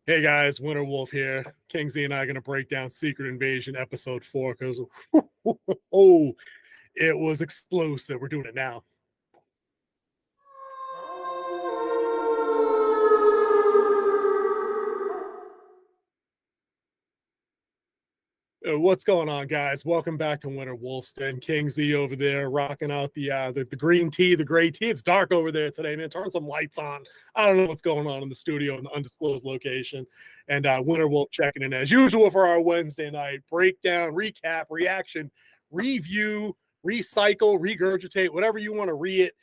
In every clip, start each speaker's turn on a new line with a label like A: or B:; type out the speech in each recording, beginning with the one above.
A: Hey guys, Winter Wolf here. King Z and I are going to break down Secret Invasion episode 4 because oh, it was explosive. We're doing it now. What's going on, guys? Welcome back to Winter Wolf's Den. King Z over there rocking out the green tea, the gray tea. It's dark over there today, man. Turn some lights on. I don't know what's going on in the studio in the undisclosed location. And Winter Wolf checking in as usual for our Wednesday night breakdown, recap, reaction, review, recycle, regurgitate, whatever you want to read it.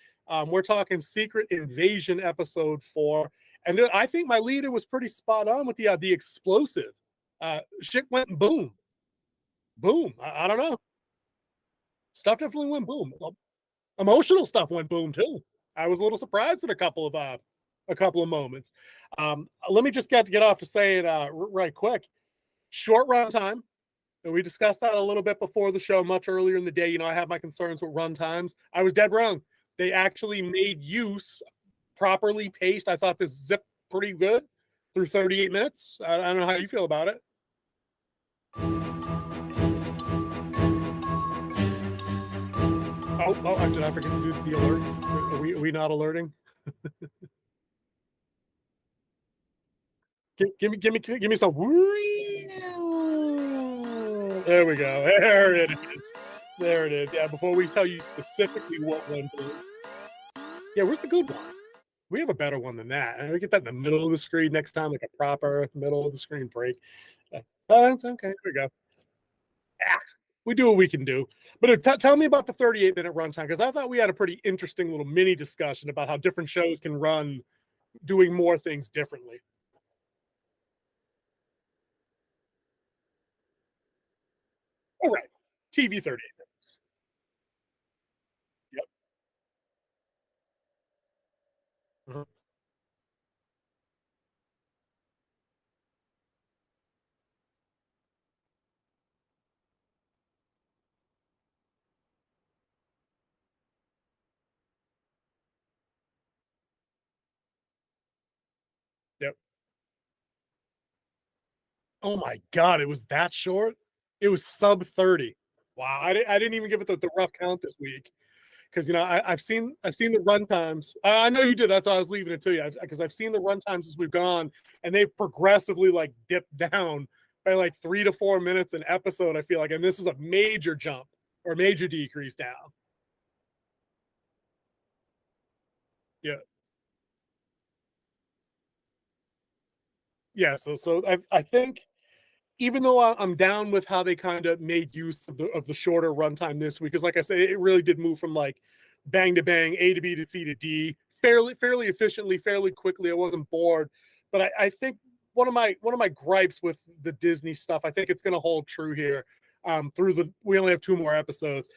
A: We're talking Secret Invasion episode 4. And I think my leader was pretty spot on with the explosive. Shit went boom. Boom. I don't know. Stuff definitely went boom. Emotional stuff went boom too. I was a little surprised at a couple of moments. Let me just get off to say it right quick. Short run time. And we discussed that a little bit before the show, much earlier in the day. You know, I have my concerns with run times. I was dead wrong. They actually made use properly paced. I thought this zipped pretty good through 38 minutes. I don't know how you feel about it. Oh, did I forget to do the alerts? Are we not alerting? give me some. There we go. There it is. There it is. Yeah, before we tell you specifically what one. Yeah, where's the good one? We have a better one than that. And we get that in the middle of the screen next time, like a proper middle of the screen break. Oh, that's okay. There we go. Yeah, we do what we can do. But tell me about the 38-minute runtime, because I thought we had a pretty interesting little mini discussion about how different shows can run doing more things differently. All right. TV 38 minutes. Yep. Uh-huh. Yep. Oh my God, it was that short? It was sub 30. Wow. I didn't even give it the rough count this week. Because you know I've seen the run times. I know you did. That's why I was leaving it to you, because I've seen the run times as we've gone, and they've progressively like dipped down by like 3 to 4 minutes an episode. I feel like, and this is a major jump or major decrease down. Yeah, yeah. So I think even though I'm down with how they kind of made use of the shorter runtime this week, because like I said, it really did move from like bang to bang, A to B to C to D, fairly efficiently, fairly quickly. I wasn't bored, but I think one of my gripes with the Disney stuff, I think it's going to hold true here. We only have 2 more episodes.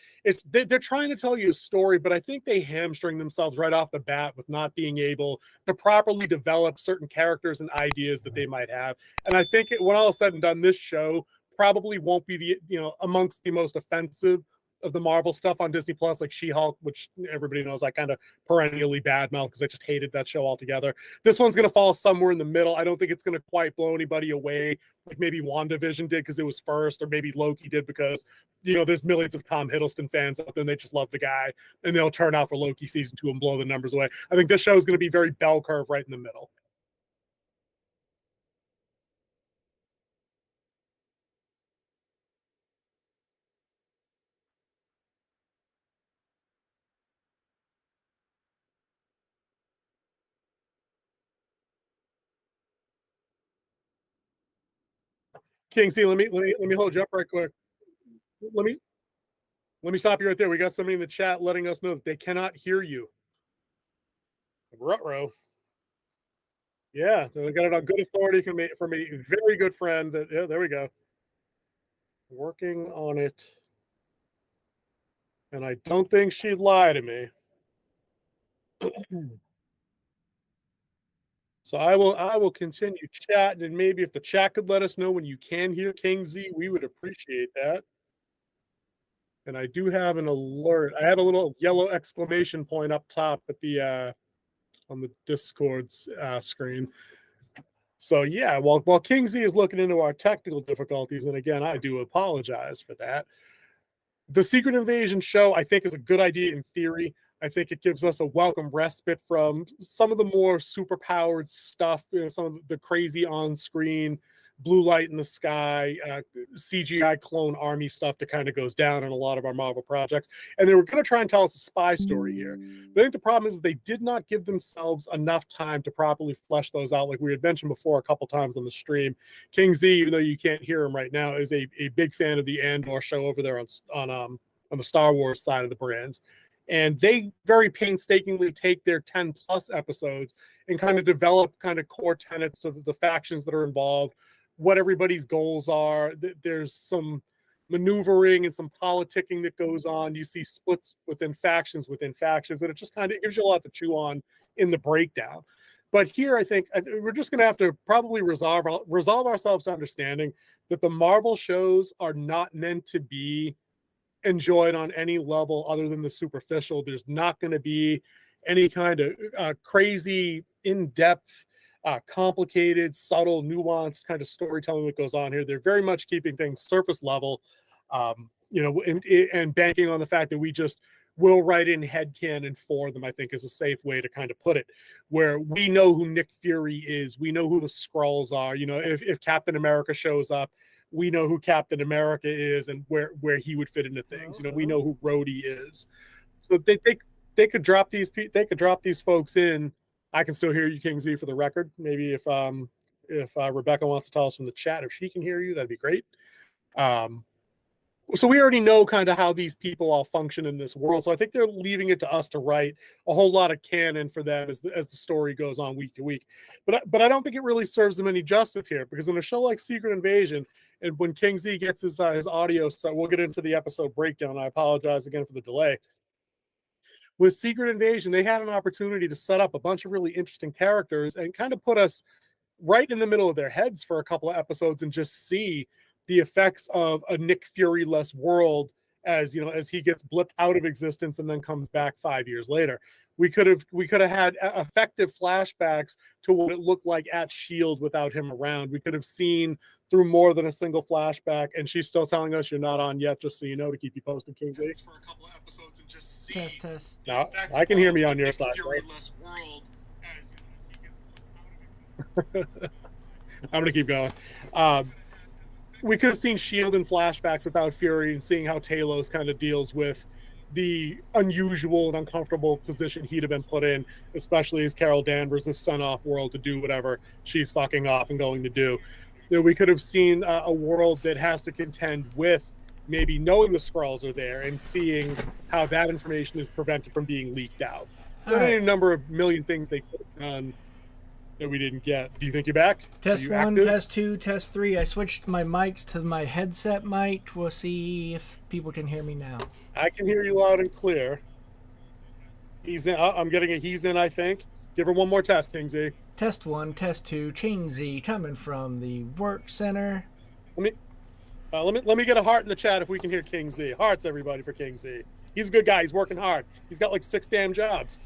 A: They're trying to tell you a story, but I think they hamstring themselves right off the bat with not being able to properly develop certain characters and ideas that they might have. And I think when all is said and done, this show probably won't be amongst the most offensive of the Marvel stuff on Disney Plus, like She-Hulk, which everybody knows I kind of perennially badmouth because I just hated that show altogether. This one's going to fall somewhere in the middle. I don't think it's going to quite blow anybody away like maybe WandaVision did because it was first, or maybe Loki did because there's millions of Tom Hiddleston fans out there and they just love the guy, and they'll turn out for Loki season 2 and blow the numbers away. I think this show is going to be very bell curve right in the middle. King C, let me hold you up right quick. Let me let me stop you right there. We got somebody in the chat letting us know that they cannot hear you. Rutro. Yeah, we got it on good authority from a very good friend. Yeah, there we go. Working on it, and I don't think she'd lie to me. So I will continue chatting, and maybe if the chat could let us know when you can hear King Z, we would appreciate that. And I do have an alert. I had a little yellow exclamation point up top at the on the Discord screen. So yeah, while King Z is looking into our technical difficulties, and again, I do apologize for that. The Secret Invasion show, I think, is a good idea in theory. I think it gives us a welcome respite from some of the more superpowered stuff, some of the crazy on-screen blue light in the sky, CGI clone army stuff that kind of goes down in a lot of our Marvel projects. And they were going to try and tell us a spy story here. But I think the problem is they did not give themselves enough time to properly flesh those out. Like we had mentioned before a couple times on the stream, King Z, even though you can't hear him right now, is a big fan of the Andor show over there on the Star Wars side of the brands. And they very painstakingly take their 10 plus episodes and kind of develop kind of core tenets to the factions that are involved, what everybody's goals are. There's some maneuvering and some politicking that goes on. You see splits within factions, and it just kind of gives you a lot to chew on in the breakdown. But here, I think we're just going to have to probably resolve ourselves to understanding that the Marvel shows are not meant to be enjoyed on any level other than the superficial. There's not going to be any kind of crazy, in-depth, complicated, subtle, nuanced kind of storytelling that goes on here. They're very much keeping things surface level, and banking on the fact that we just will write in headcanon for them, I think is a safe way to kind of put it, where we know who Nick Fury is. We know who the Skrulls are. If Captain America shows up, we know who Captain America is and where he would fit into things. We know who Rhodey is. So they could drop these folks in. I can still hear you, King Z, for the record. Maybe if Rebecca wants to tell us from the chat if she can hear you, that'd be great. So we already know kind of how these people all function in this world. So I think they're leaving it to us to write a whole lot of canon for them as the story goes on week to week. But I don't think it really serves them any justice here, because in a show like Secret Invasion, and when King Z gets his audio, so we'll get into the episode breakdown. I apologize again for the delay. With Secret Invasion, they had an opportunity to set up a bunch of really interesting characters and kind of put us right in the middle of their heads for a couple of episodes and just see the effects of a Nick Fury-less world as he gets blipped out of existence and then comes back 5 years later. We could have had effective flashbacks to what it looked like at S.H.I.E.L.D. without him around. We could have seen through more than a single flashback, and she's still telling us you're not on yet, just so you know, to kekeep you posted, King Z. For a couple of episodes and just see
B: test.
A: Now, I can hear me on your side, right? World as I'm going to keep going. We could have seen S.H.I.E.L.D. in flashbacks without Fury and seeing how Talos kind of deals with the unusual and uncomfortable position he'd have been put in, especially as Carol Danvers is sent off world to do whatever she's fucking off and going to do. We could have seen a world that has to contend with maybe knowing the Skrulls are there and seeing how that information is prevented from being leaked out. There are a number of million things they could have done that we didn't get. Do you think you're back?
B: Test 1, test 2, test 3. I switched my mics to my headset mic. We'll see if people can hear me now.
A: I can hear you loud and clear. He's in. I'm getting a he's in, I think. Give her one more test, King Z.
B: Test 1, test 2, King Z coming from the work center.
A: Let me get a heart in the chat if we can hear King Z. Hearts, everybody, for King Z. He's a good guy. He's working hard. He's got like 6 damn jobs.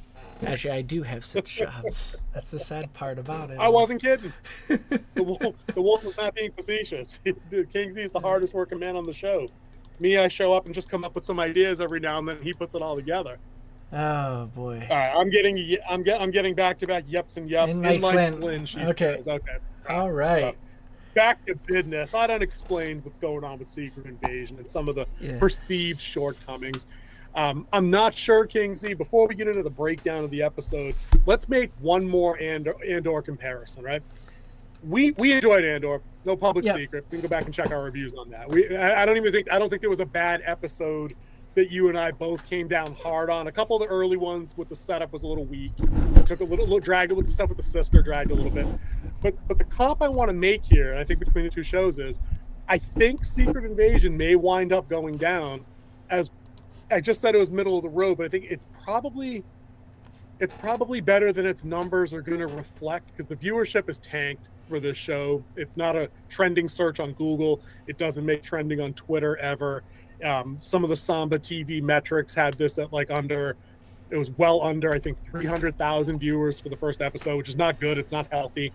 B: Actually, I do have 6 jobs. That's the sad part about it.
A: I wasn't kidding. The wolf was not being facetious. King Z is the hardest working man on the show. Me, I show up and just come up with some ideas every now and then. He puts it all together.
B: Oh boy!
A: All right, I'm getting back to back yeps and yups.
B: In my Flynn.
A: Okay. Okay.
B: All right.
A: Back to business. I don't explain what's going on with Secret Invasion and some of the perceived shortcomings. I'm not sure, King Z. Before we get into the breakdown of the episode, let's make one more Andor comparison, right? We enjoyed Andor. No public secret. We can go back and check our reviews on that. I don't think there was a bad episode that you and I both came down hard on. A couple of the early ones with the setup was a little weak. Took a little dragged it with the stuff with the sister, dragged a little bit. But the comp I want to make here, and I think between the two shows, is I think Secret Invasion may wind up going down as I just said it was middle of the road, but I think it's probably better than its numbers are going to reflect, because the viewership is tanked for this show. It's not a trending search on Google. It doesn't make trending on Twitter ever. Some of the Samba TV metrics had this at it was well under, I think, 300,000 viewers for the first episode, which is not good. It's not healthy.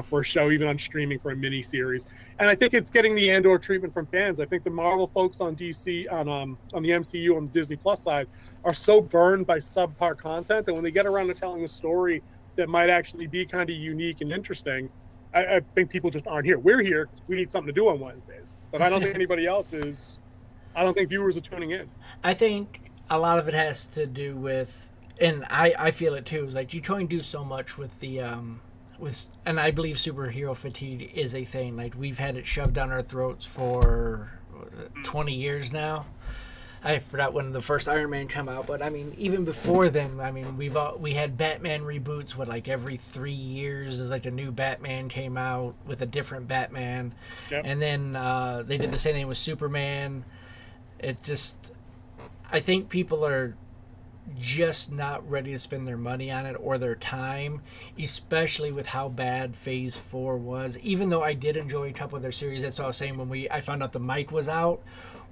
A: for a show, even on streaming for a mini series. And I think it's getting the Andor treatment from fans. I think the Marvel folks on DC, on the MCU, on the Disney Plus side, are so burned by subpar content that when they get around to telling a story that might actually be kind of unique and interesting, I think people just aren't here. We're here because we need something to do on Wednesdays, but I don't think anybody else is. I don't think viewers are tuning in.
B: I think a lot of it has to do with, and I feel it too. Is like you try and do so much with the and I believe superhero fatigue is a thing. Like we've had it shoved down our throats for 20 years now. I forgot when the first Iron Man came out, but I mean, even before then, I mean, we had Batman reboots. What, like every 3 years is like a new Batman came out with a different Batman,
A: Yep.
B: and then they did the same thing with Superman. It just, I think people are just not ready to spend their money on it or their time, especially with how bad Phase 4 was. Even though I did enjoy a couple of their series, that's what I was saying when I found out the mic was out.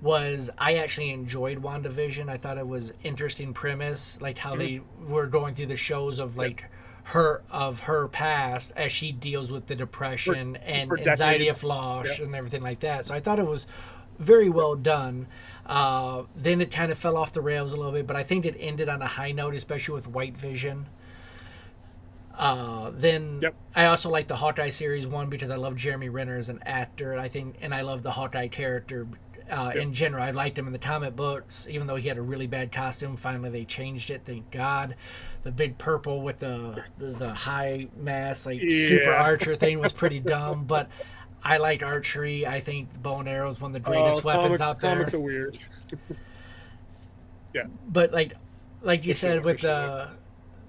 B: Was I actually enjoyed WandaVision. I thought it was interesting premise, like how they were going through the shows of like her past as she deals with the depression and anxiety of loss and everything like that. So I thought it was very well done. Then it kind of fell off the rails a little bit, but I think it ended on a high note, especially with White Vision. Then I also like the Hawkeye series one because I love Jeremy Renner as an actor, and I love the Hawkeye character. In general, I liked him in the comic books, even though he had a really bad costume. Finally, they changed it. Thank God. The big purple with the high mask, like super archer thing was pretty dumb, but I like archery. I think the bow and arrow is one of the greatest weapons out there.
A: Comics are weird.
B: But like you said, with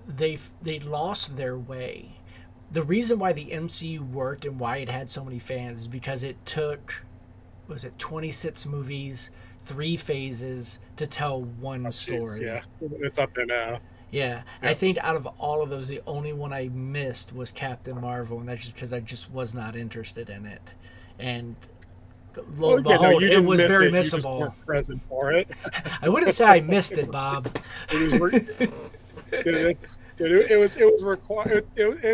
B: they lost their way. The reason why the MCU worked and why it had so many fans is because it took, was it 26 movies, 3 phases to tell one story.
A: Yeah, it's up there now.
B: Yeah, I think out of all of those, the only one I missed was Captain Marvel, and that's just because I just was not interested in it. And lo and behold, it was very missable. You just
A: weren't present for it.
B: I wouldn't say I missed it, Bob.
A: It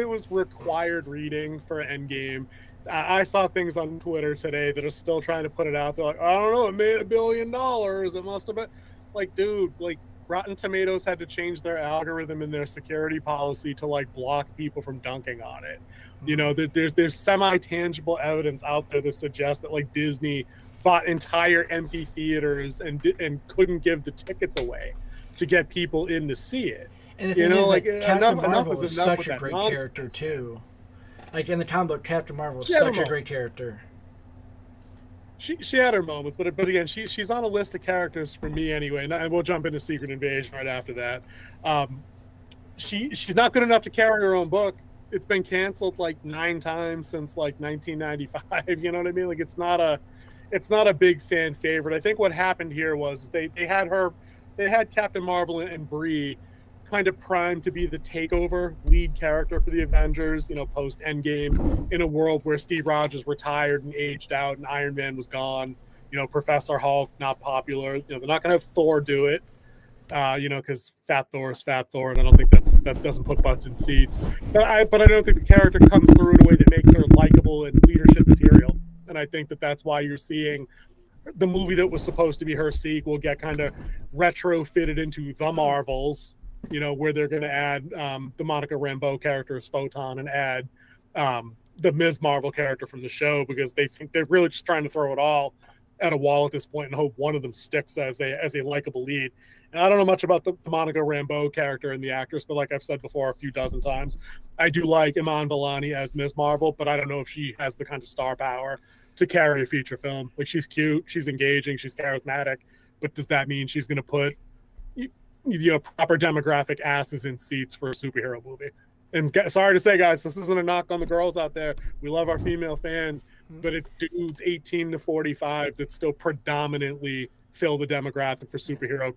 A: was required reading for Endgame. I saw things on Twitter today that are still trying to put it out. They're like, I don't know, it made $1 billion. It must have been like, dude, like Rotten Tomatoes had to change their algorithm and their security policy to like block people from dunking on it. You know, there's semi-tangible evidence out there that suggests that like Disney bought entire empty theaters and couldn't give the tickets away to get people in to see it.
B: And the thing is, like, Captain Marvel is such a great character too. Like in the comic book, Captain Marvel is such a great character.
A: She had her moments, but again, she's on a list of characters for me anyway. And we'll jump into Secret Invasion right after that. She's not good enough to carry her own book. It's been canceled like 9 times since like 1995. You know what I mean? Like it's not a big fan favorite. I think what happened here was they had Captain Marvel and Bree kind of primed to be the takeover lead character for the Avengers, you know, post Endgame, in a world where Steve Rogers retired and aged out and Iron Man was gone, you know, Professor Hulk not popular, you know, they're not going to have Thor do it, you know, because Fat Thor is Fat Thor, and I don't think that doesn't put butts in seats. But I don't think the character comes through in a way that makes her likable and leadership material, and I think that's why you're seeing the movie that was supposed to be her sequel get kind of retrofitted into The Marvels, you know, where they're going to add the Monica Rambeau character as Photon and add the Ms. Marvel character from the show, because they think they're really just trying to throw it all at a wall at this point and hope one of them sticks as a likable lead. And I don't know much about the Monica Rambeau character and the actress, but like I've said before a few dozen times, I do like Iman Vellani as Ms. Marvel, but I don't know if she has the kind of star power to carry a feature film. Like, she's cute, she's engaging, she's charismatic, but does that mean she's going to put proper demographic asses in seats for a superhero movie? And sorry to say, guys, this isn't a knock on the girls out there. We love our female fans, but it's dudes 18 to 45 that still predominantly fill the demographic for superhero,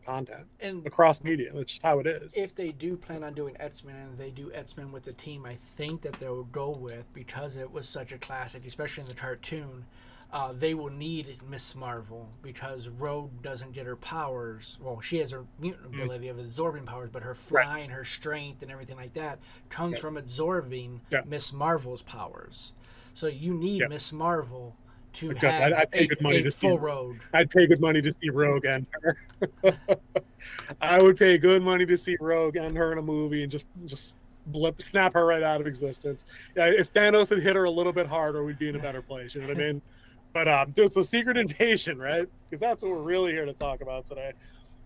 A: content and across media. That's just how it is.
B: If they do plan on doing X-Men and they do X-Men with the team, I think that they'll go with, because it was such a classic, especially in the cartoon, they will need Miss Marvel because Rogue doesn't get her powers. Well, she has her mutant ability of absorbing powers, but her flying, her strength, and everything like that comes from absorbing Miss Marvel's powers. So you need Miss Marvel to have
A: I'd pay good money to
B: full
A: see
B: Rogue.
A: I'd pay good money to see Rogue and her. I would pay good money to see Rogue and her in a movie and just snap her right out of existence. Yeah, if Thanos had hit her a little bit harder, we'd be in a better place. You know what I mean? But dude, so Secret Invasion, right? Because that's what we're really here to talk about today.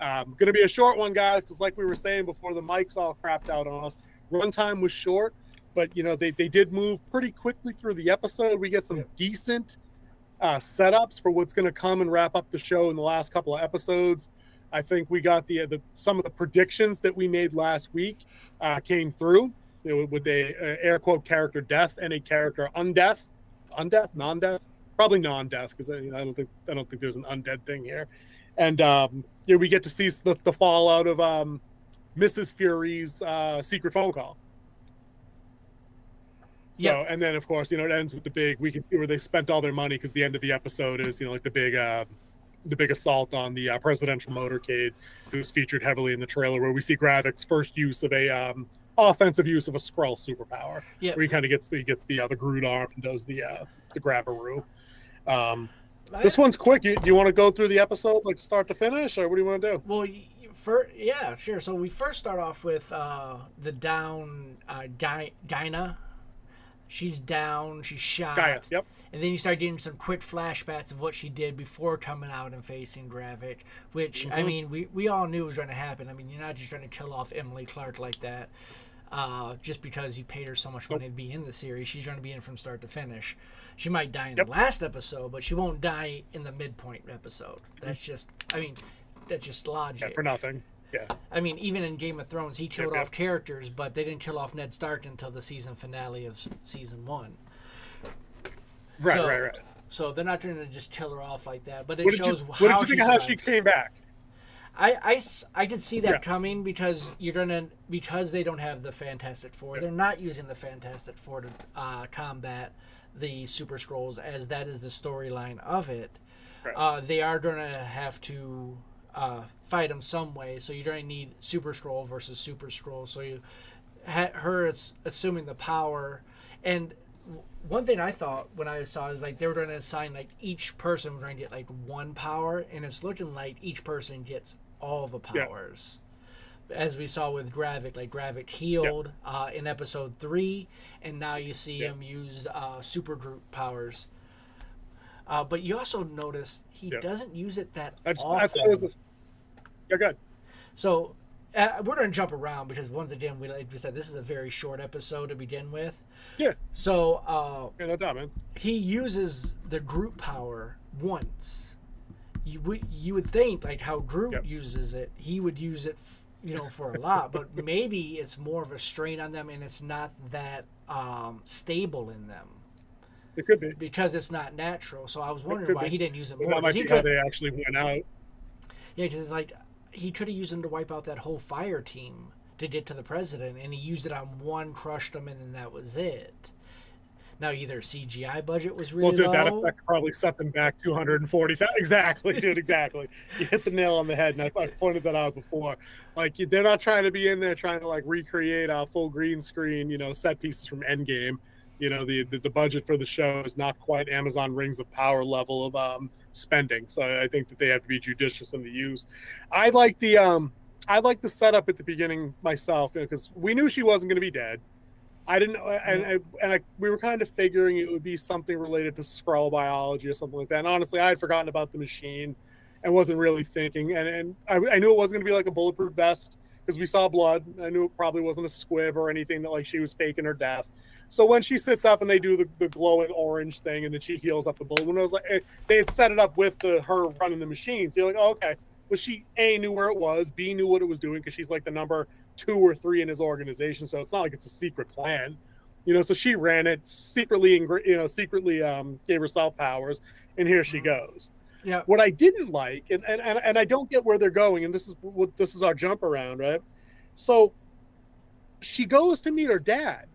A: Going to be a short one, guys, because like we were saying before, the mics all crapped out on us. Runtime was short, but you know they did move pretty quickly through the episode. We get some decent setups for what's going to come and wrap up the show in the last couple of episodes. I think we got the some of the predictions that we made last week came through, you know, with a air quote character death and a character non-death, probably non-death, because I don't think there's an undead thing here. And we get to see the fallout of Mrs. Fury's secret phone call. So, and then of course, it ends with the big, we can see where they spent all their money, because the end of the episode is, like the big assault on the presidential motorcade. It was featured heavily in the trailer, where we see Gravik's first use of a offensive use of a Skrull superpower. Yeah, where he kind of gets the Groot arm and does the grabberoo. This one's quick. Do you want to go through the episode like start to finish, or what do you want to do?
B: Well, yeah, sure. So we first start off with the down Dinah. She's down. She's shot.
A: Gaia, yep.
B: And then you start getting some quick flashbacks of what she did before coming out and facing Gravik, which, I mean, we all knew was going to happen. I mean, you're not just trying to kill off Emily Clark like that just because you paid her so much money to be in the series. She's going to be in from start to finish. She might die in the last episode, but she won't die in the midpoint episode. That's just, that's just logic.
A: Yeah, for nothing. Yeah.
B: I mean, even in Game of Thrones, he killed off characters, but they didn't kill off Ned Stark until the season finale of season 1.
A: Right.
B: So they're not trying to just kill her off like that, but it
A: What did you think of how she came back?
B: I could see that coming because because they don't have the Fantastic Four. They're not using the Fantastic Four to combat the Super Skrulls, as that is the storyline of it. Right. They are going to have to fight them some way, so you're going to need Super Skrull versus Super Skrull. So you her assuming the power. And one thing I thought when I saw is like they were going to assign like each person was going to get like one power, and it's looking like each person gets all the powers. As we saw with Gravik, like Gravik healed in episode 3, and now you see him use super group powers. But you also notice he doesn't use it that often. I thought it was
A: good.
B: So we're going to jump around because once again, like we said, this is a very short episode to begin with.
A: Yeah.
B: So
A: no doubt, man.
B: He uses the group power once. You would think like how Groot uses it, he would use it, for a lot. But maybe it's more of a strain on them, and it's not that stable in them.
A: It could be
B: because it's not natural. So I was wondering why he didn't use it more.
A: That might be how they actually went out.
B: Yeah, because it's like he could have used them to wipe out that whole fire team to get to the president, and he used it on one, crushed them, and then that was it. Now, either CGI budget was really low.
A: That effect probably set them back 240,000. Exactly, dude, exactly. You hit the nail on the head, and I pointed that out before. Like, they're not trying to be in there trying to, like, recreate a full green screen, set pieces from Endgame. The budget for the show is not quite Amazon Rings of Power level of spending. So I think that they have to be judicious in the use. I like the setup at the beginning myself, because we knew she wasn't going to be dead. I didn't, we were kind of figuring it would be something related to Skrull biology or something like that. And honestly, I had forgotten about the machine and wasn't really thinking. And I knew it wasn't going to be like a bulletproof vest because we saw blood. I knew it probably wasn't a squib or anything that like she was faking her death. So when she sits up and they do the glowing orange thing and then she heals up the bullet, when I was like, they had set it up with her running the machine. So you're like, oh, okay. Well, she A, knew where it was, B, knew what it was doing because she's like the number 2 or 3 in his organization. So it's not like it's a secret plan, so she ran it secretly and, secretly gave herself powers, and here she goes.
B: Yeah.
A: What I didn't like, and I don't get where they're going, and this is our jump around, right? So she goes to meet her dad,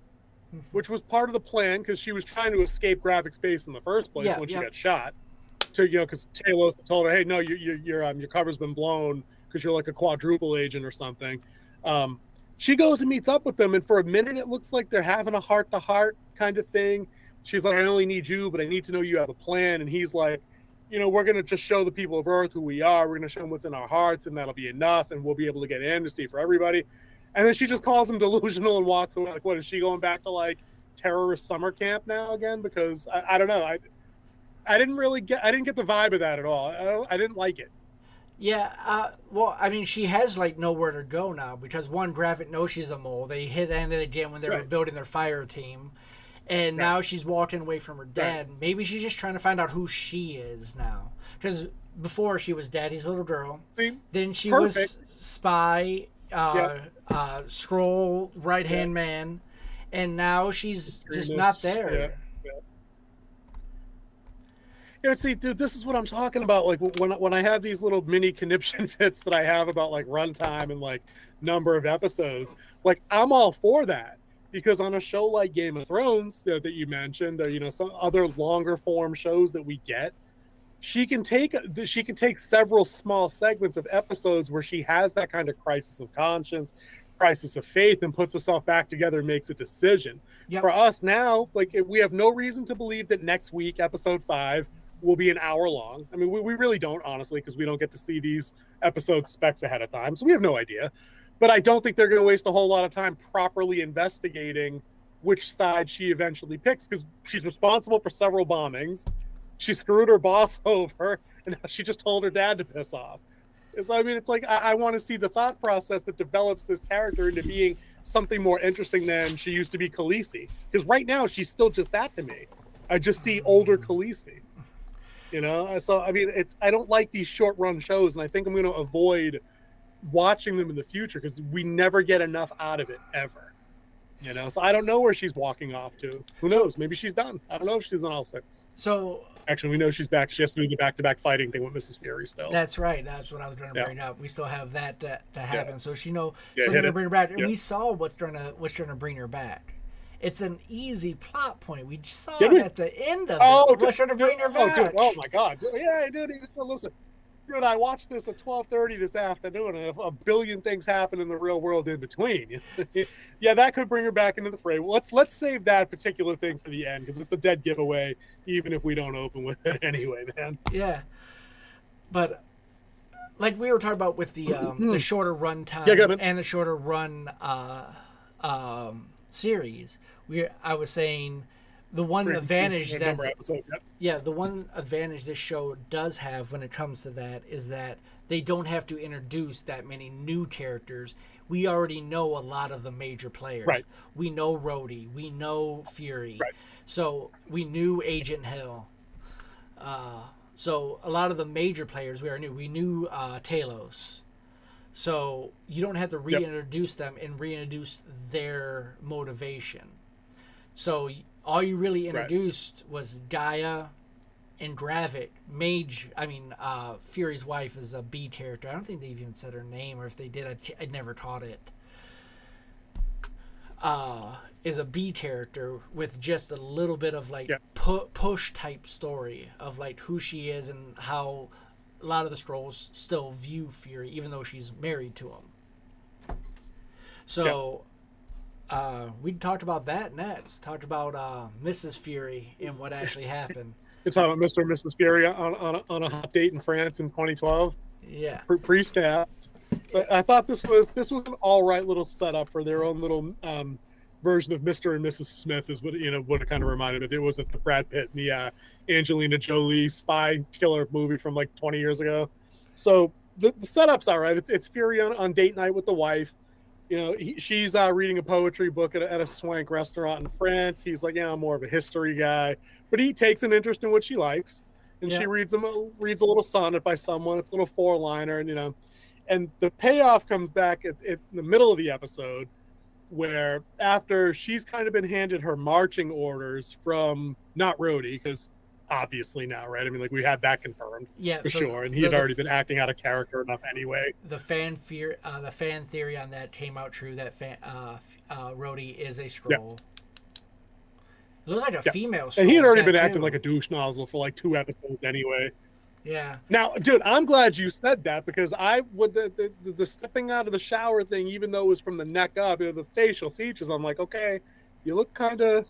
A: which was part of the plan because she was trying to escape Gravik's base in the first place when she got shot. to, because Talos told her, hey, no, your cover's been blown because you're like a quadruple agent or something. She goes and meets up with them, and for a minute it looks like they're having a heart-to-heart kind of thing. She's like, I only need you, but I need to know you have a plan. And he's like, we're going to just show the people of Earth who we are. We're going to show them what's in our hearts, and that'll be enough, and we'll be able to get amnesty for everybody. And then she just calls him delusional and walks away. Like, what, is she going back to, like, terrorist summer camp now again? Because I don't know. I didn't get the vibe of that at all. I didn't like it.
B: Yeah, well, I mean, she has, like, nowhere to go now because, one, Gravik knows she's a mole. They hit it again when they were building their fire team. And now she's walking away from her dad. Right. Maybe she's just trying to find out who she is now. Because before she was daddy's little girl. Then she was spy, Skrull, right-hand man. And now she's just not there.
A: Yeah, see, dude, this is what I'm talking about. Like, when I have these little mini conniption fits that I have about, like, runtime and, like, number of episodes, like, I'm all for that. Because on a show like Game of Thrones that you mentioned, or, some other longer form shows that we get, she can take several small segments of episodes where she has that kind of crisis of conscience, crisis of faith, and puts herself back together and makes a decision. Yep. For us now, like, we have no reason to believe that next week, episode 5, will be an hour long. I mean, we really don't, honestly, because we don't get to see these episode specs ahead of time, so we have no idea. But I don't think they're going to waste a whole lot of time properly investigating which side she eventually picks, because she's responsible for several bombings. She screwed her boss over, and she just told her dad to piss off. So, I mean, it's like, I want to see the thought process that develops this character into being something more interesting than she used to be Khaleesi. Because right now, she's still just that to me. I just see older Khaleesi. So, I mean, I don't like these short-run shows, and I think I'm going to avoid watching them in the future because we never get enough out of it ever. So I don't know where she's walking off to. Who knows? Maybe she's done. I don't know if she's on all 6.
B: So
A: actually, we know she's back. She has to do the back-to-back fighting thing with Mrs. Fury still.
B: That's right. That's what I was going to bring up. We still have that to happen. So she's going to bring her back, and we saw what's going to bring her back. It's an easy plot point. We saw it at the end of it. What's going to bring her back?
A: Oh my God! Yeah, dude. Listen. Dude, I watched this at 12:30 this afternoon, and a billion things happen in the real world in between. Yeah, that could bring her back into the fray. Let's save that particular thing for the end, because it's a dead giveaway, even if we don't open with it anyway, man.
B: Yeah, but like we were talking about with the shorter run time and the shorter run series, I was saying. The one advantage the one advantage this show does have when it comes to that is that they don't have to introduce that many new characters. We already know a lot of the major players.
A: Right.
B: We know Rhodey. We know Fury. Right. So we knew Agent Hill. So a lot of the major players we already knew. We knew Talos. So you don't have to reintroduce them and reintroduce their motivation. So all you really introduced was Gaia and Gravik. Fury's wife is a B character. I don't think they even said her name, or if they did, I never caught it. Is a B character with just a little bit of push type story of like who she is and how a lot of the Skrulls still view Fury, even though she's married to him. So. We talked about that next. Talked about Mrs. Fury and what actually happened.
A: You're talking about Mr. and Mrs. Fury on a hot date in France in 2012.
B: Yeah.
A: Pre-staff. So I thought this was an all right little setup for their own little version of Mr. and Mrs. Smith is what it kind of reminded me. It was the Brad Pitt and the Angelina Jolie spy killer movie from like 20 years ago. So the setup's all right. It's Fury on date night with the wife. She's reading a poetry book at a swank restaurant in France. He's like, I'm more of a history guy, but he takes an interest in what she likes, and she reads a little sonnet by someone. It's a little 4-liner, and the payoff comes back at the middle of the episode, where after she's kind of been handed her marching orders from not Rhodey, because obviously now, right? I mean, like we had that confirmed, for sure, and he had already been acting out of character enough anyway.
B: The fan theory on that came out true that Rhodey is a Skrull. It looks like a female Skrull.
A: And he had already been
B: too.
A: acting like a douche nozzle for like 2 episodes anyway.
B: Yeah.
A: Now, dude, I'm glad you said that because I would the stepping out of the shower thing, even though it was from the neck up, the facial features, I'm like, okay, you look kind of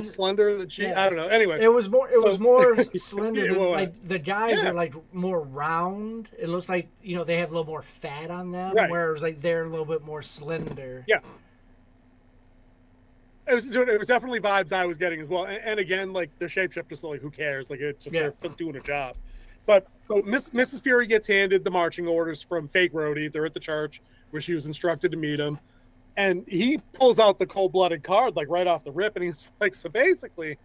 A: slender. That she, I don't know. Anyway,
B: it was more slender. Than,
A: well,
B: like the guys are like more round. It looks like they have a little more fat on them, whereas like they're a little bit more slender.
A: Yeah. It was definitely vibes I was getting as well. And again, like they're shapeshifters, so like who cares? Like it's just they're doing a job. But so Mrs. Fury gets handed the marching orders from fake Rhodey. They're at the church where she was instructed to meet him. And he pulls out the cold-blooded card like right off the rip, and he's like, so basically,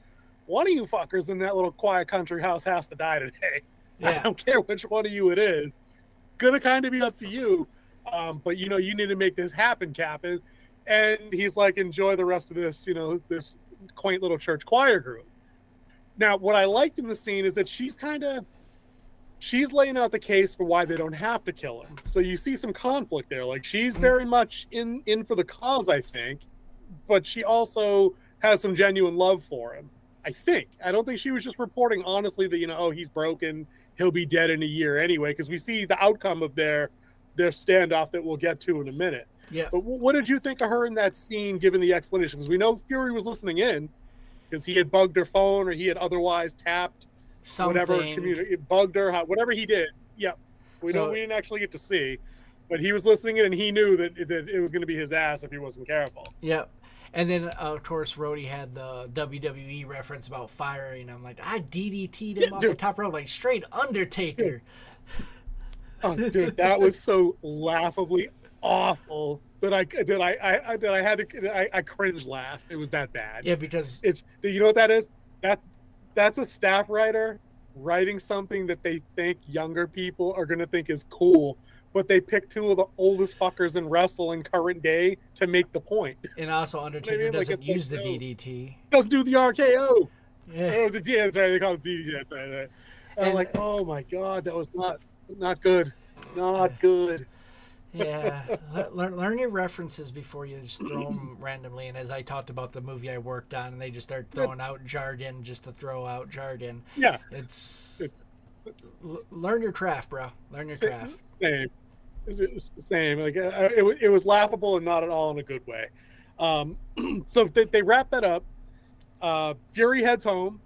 A: one of you fuckers in that little quiet country house has to die today. Yeah. I don't care which one of you it is. Gonna kind of be up to you. But you need to make this happen, Captain. And he's like, enjoy the rest of this, this quaint little church choir group. Now, what I liked in the scene is that she's laying out the case for why they don't have to kill him. So you see some conflict there. Like she's very much in for the cause, I think, but she also has some genuine love for him. I think. I don't think she was just reporting honestly that, he's broken, he'll be dead in a year anyway, because we see the outcome of their standoff that we'll get to in a minute.
B: Yeah.
A: But what did you think of her in that scene, given the explanation? Because we know Fury was listening in because he had bugged her phone or he had otherwise tapped whatever community, bugged her, whatever he did. Yeah. We didn't actually get to see, but he was listening in and he knew that it was going to be his ass if he wasn't careful.
B: Yep. And then, of course, Rhodey had the WWE reference about firing. I'm like, I DDT'd him off the top rope, like straight Undertaker.
A: Oh, dude, that was so laughably awful that I cringe laugh. It was that bad.
B: Yeah, because
A: it's what that is? That's a staff writer writing something that they think younger people are gonna think is cool, but they pick 2 of the oldest fuckers in wrestling current day to make the point.
B: And also Undertaker doesn't use the DDT.
A: Doesn't do the RKO.
B: Yeah.
A: Oh, that's right. They call it DDT. Right. I'm like, oh my god, that was not good. Not good.
B: Yeah, learn your references before you just throw them randomly. And as I talked about the movie I worked on, and they just start throwing out jargon just to throw out jargon.
A: Yeah,
B: learn your craft, bro. Learn your craft.
A: Same. It's the same. Like it was laughable and not at all in a good way. So they wrap that up. Fury heads home.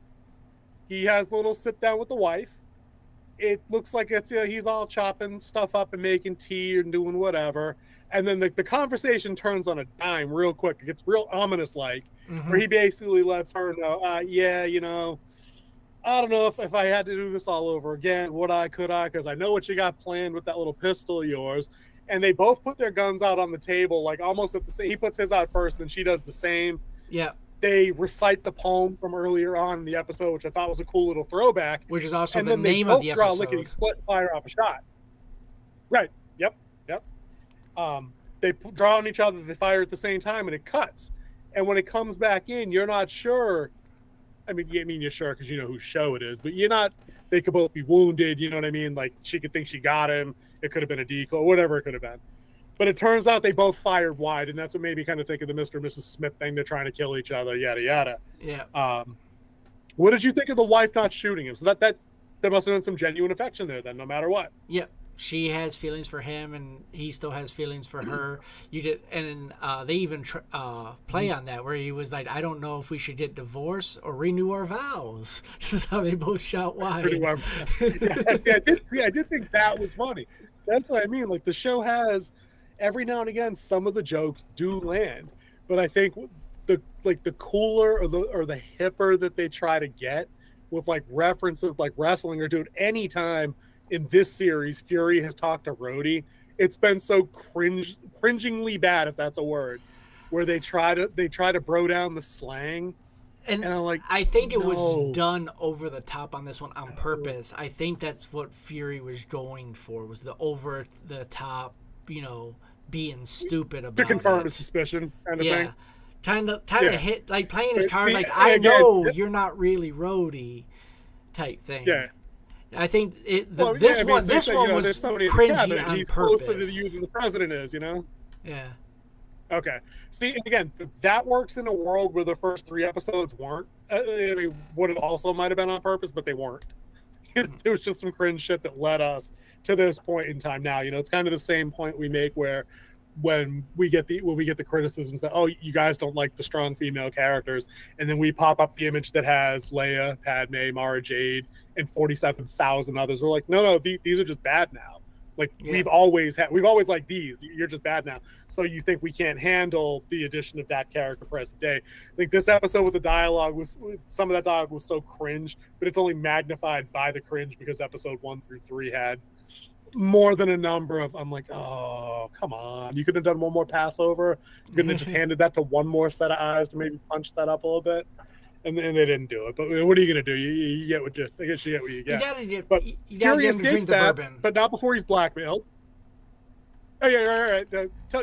A: He has a little sit down with the wife. It looks like he's all chopping stuff up and making tea and doing whatever. And then the conversation turns on a dime real quick. It gets real ominous like, where he basically lets her know, I don't know if I had to do this all over again, could I? Because I know what you got planned with that little pistol of yours. And they both put their guns out on the table, like almost at the same. He puts his out first, then she does the same.
B: Yeah.
A: They recite the poem from earlier on in the episode, which I thought was a cool little throwback.
B: Which is also the name of the episode.
A: Draw lickety split, fire off a shot. Right. Yep. They draw on each other, they fire at the same time, and it cuts. And when it comes back in, you're not sure. I mean, you're sure because you know whose show it is, but you're not. They could both be wounded. You know what I mean? Like she could think she got him. It could have been a decoy, whatever it could have been. But it turns out they both fired wide, and that's what made me kind of think of the Mr. and Mrs. Smith thing. They're trying to kill each other, yada yada.
B: Yeah.
A: What did you think of the wife not shooting him? So that there must have been some genuine affection there, then, no matter what.
B: Yep. She has feelings for him, and he still has feelings for her. And they even play on that, where he was like, "I don't know if we should get divorced or renew our vows." This is how they both shout wide.
A: I did think that was funny. That's what I mean. Like the show has every now and again some of the jokes do land, but I think the cooler or the hipper that they try to get with like references like wrestling, or dude, anytime in this series Fury has talked to Rhodey, it's been so cringingly bad, if that's a word, where they try to bro down the slang. And I'm like,
B: I think it was done over the top on this one on purpose. I think that's what Fury was going for, was the over the top, being stupid about it.
A: To confirm his suspicion kind of thing.
B: Trying to hit, like playing his card, like, I know you're not really Rhodey type thing.
A: Yeah.
B: I think this one was cringy on
A: he's
B: purpose.
A: closer to you than the president is,
B: Yeah.
A: Okay. See, again, that works in a world where the first 3 episodes weren't. I mean, would have also might have been on purpose, but they weren't. It was just some cringe shit that led us to this point in time. Now, it's kind of the same point we make where when we get the criticisms that, oh, you guys don't like the strong female characters, and then we pop up the image that has Leia, Padme, Mara Jade, and 47,000 others. We're like, no, these are just bad now. Like, we've always liked these. You're just bad now. So you think we can't handle the addition of that character present day? I think this episode with the dialogue some of that dialogue was so cringe, but it's only magnified by the cringe because episode 1 through 3 had more than a number of. I'm like, oh, come on! You could have done one more Passover. You could have just handed that to one more set of eyes to maybe punch that up a little bit. And they didn't do it. But what are you going to do? You get what I guess you get what you get. But Fury escapes that, but not before he's blackmailed. Oh, yeah, right.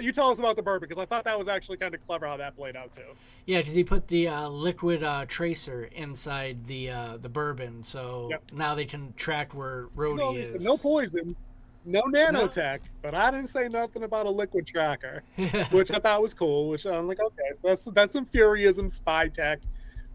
A: You tell us about the bourbon, because I thought that was actually kind of clever how that played out, too.
B: Yeah, because he put the liquid tracer inside the bourbon, so now they can track where Rhodey is.
A: No poison, no nanotech, but I didn't say nothing about a liquid tracker, which I thought was cool, which I'm like, okay, so that's some Furyism spy tech.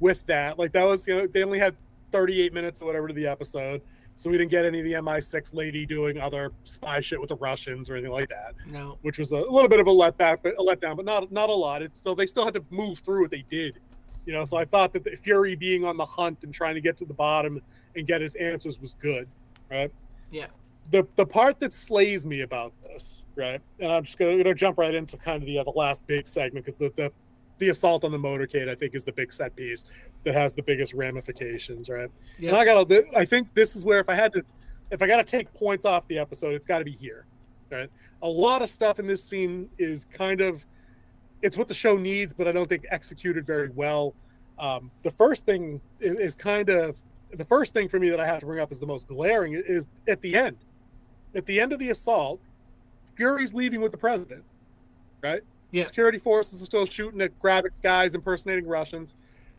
A: With that, like, that was, they only had 38 minutes or whatever to the episode, so we didn't get any of the MI6 lady doing other spy shit with the Russians or anything like that.
B: No,
A: which was a little bit of a letdown, but not a lot. They still had to move through what they did, So I thought that the Fury being on the hunt and trying to get to the bottom and get his answers was good, right?
B: Yeah.
A: The part that slays me about this, right, and I'm just gonna jump right into kind of the last big segment, because the assault on the motorcade, I think, is the big set piece that has the biggest ramifications, right? Yeah. And I think this is where if I got to take points off the episode, it's got to be here, right? A lot of stuff in this scene is it's what the show needs, but I don't think executed very well. The first thing for me that I have to bring up is the most glaring is at the end. At the end of the assault, Fury's leaving with the president, right? Yeah. Security forces are still shooting at Gravix guys impersonating Russians,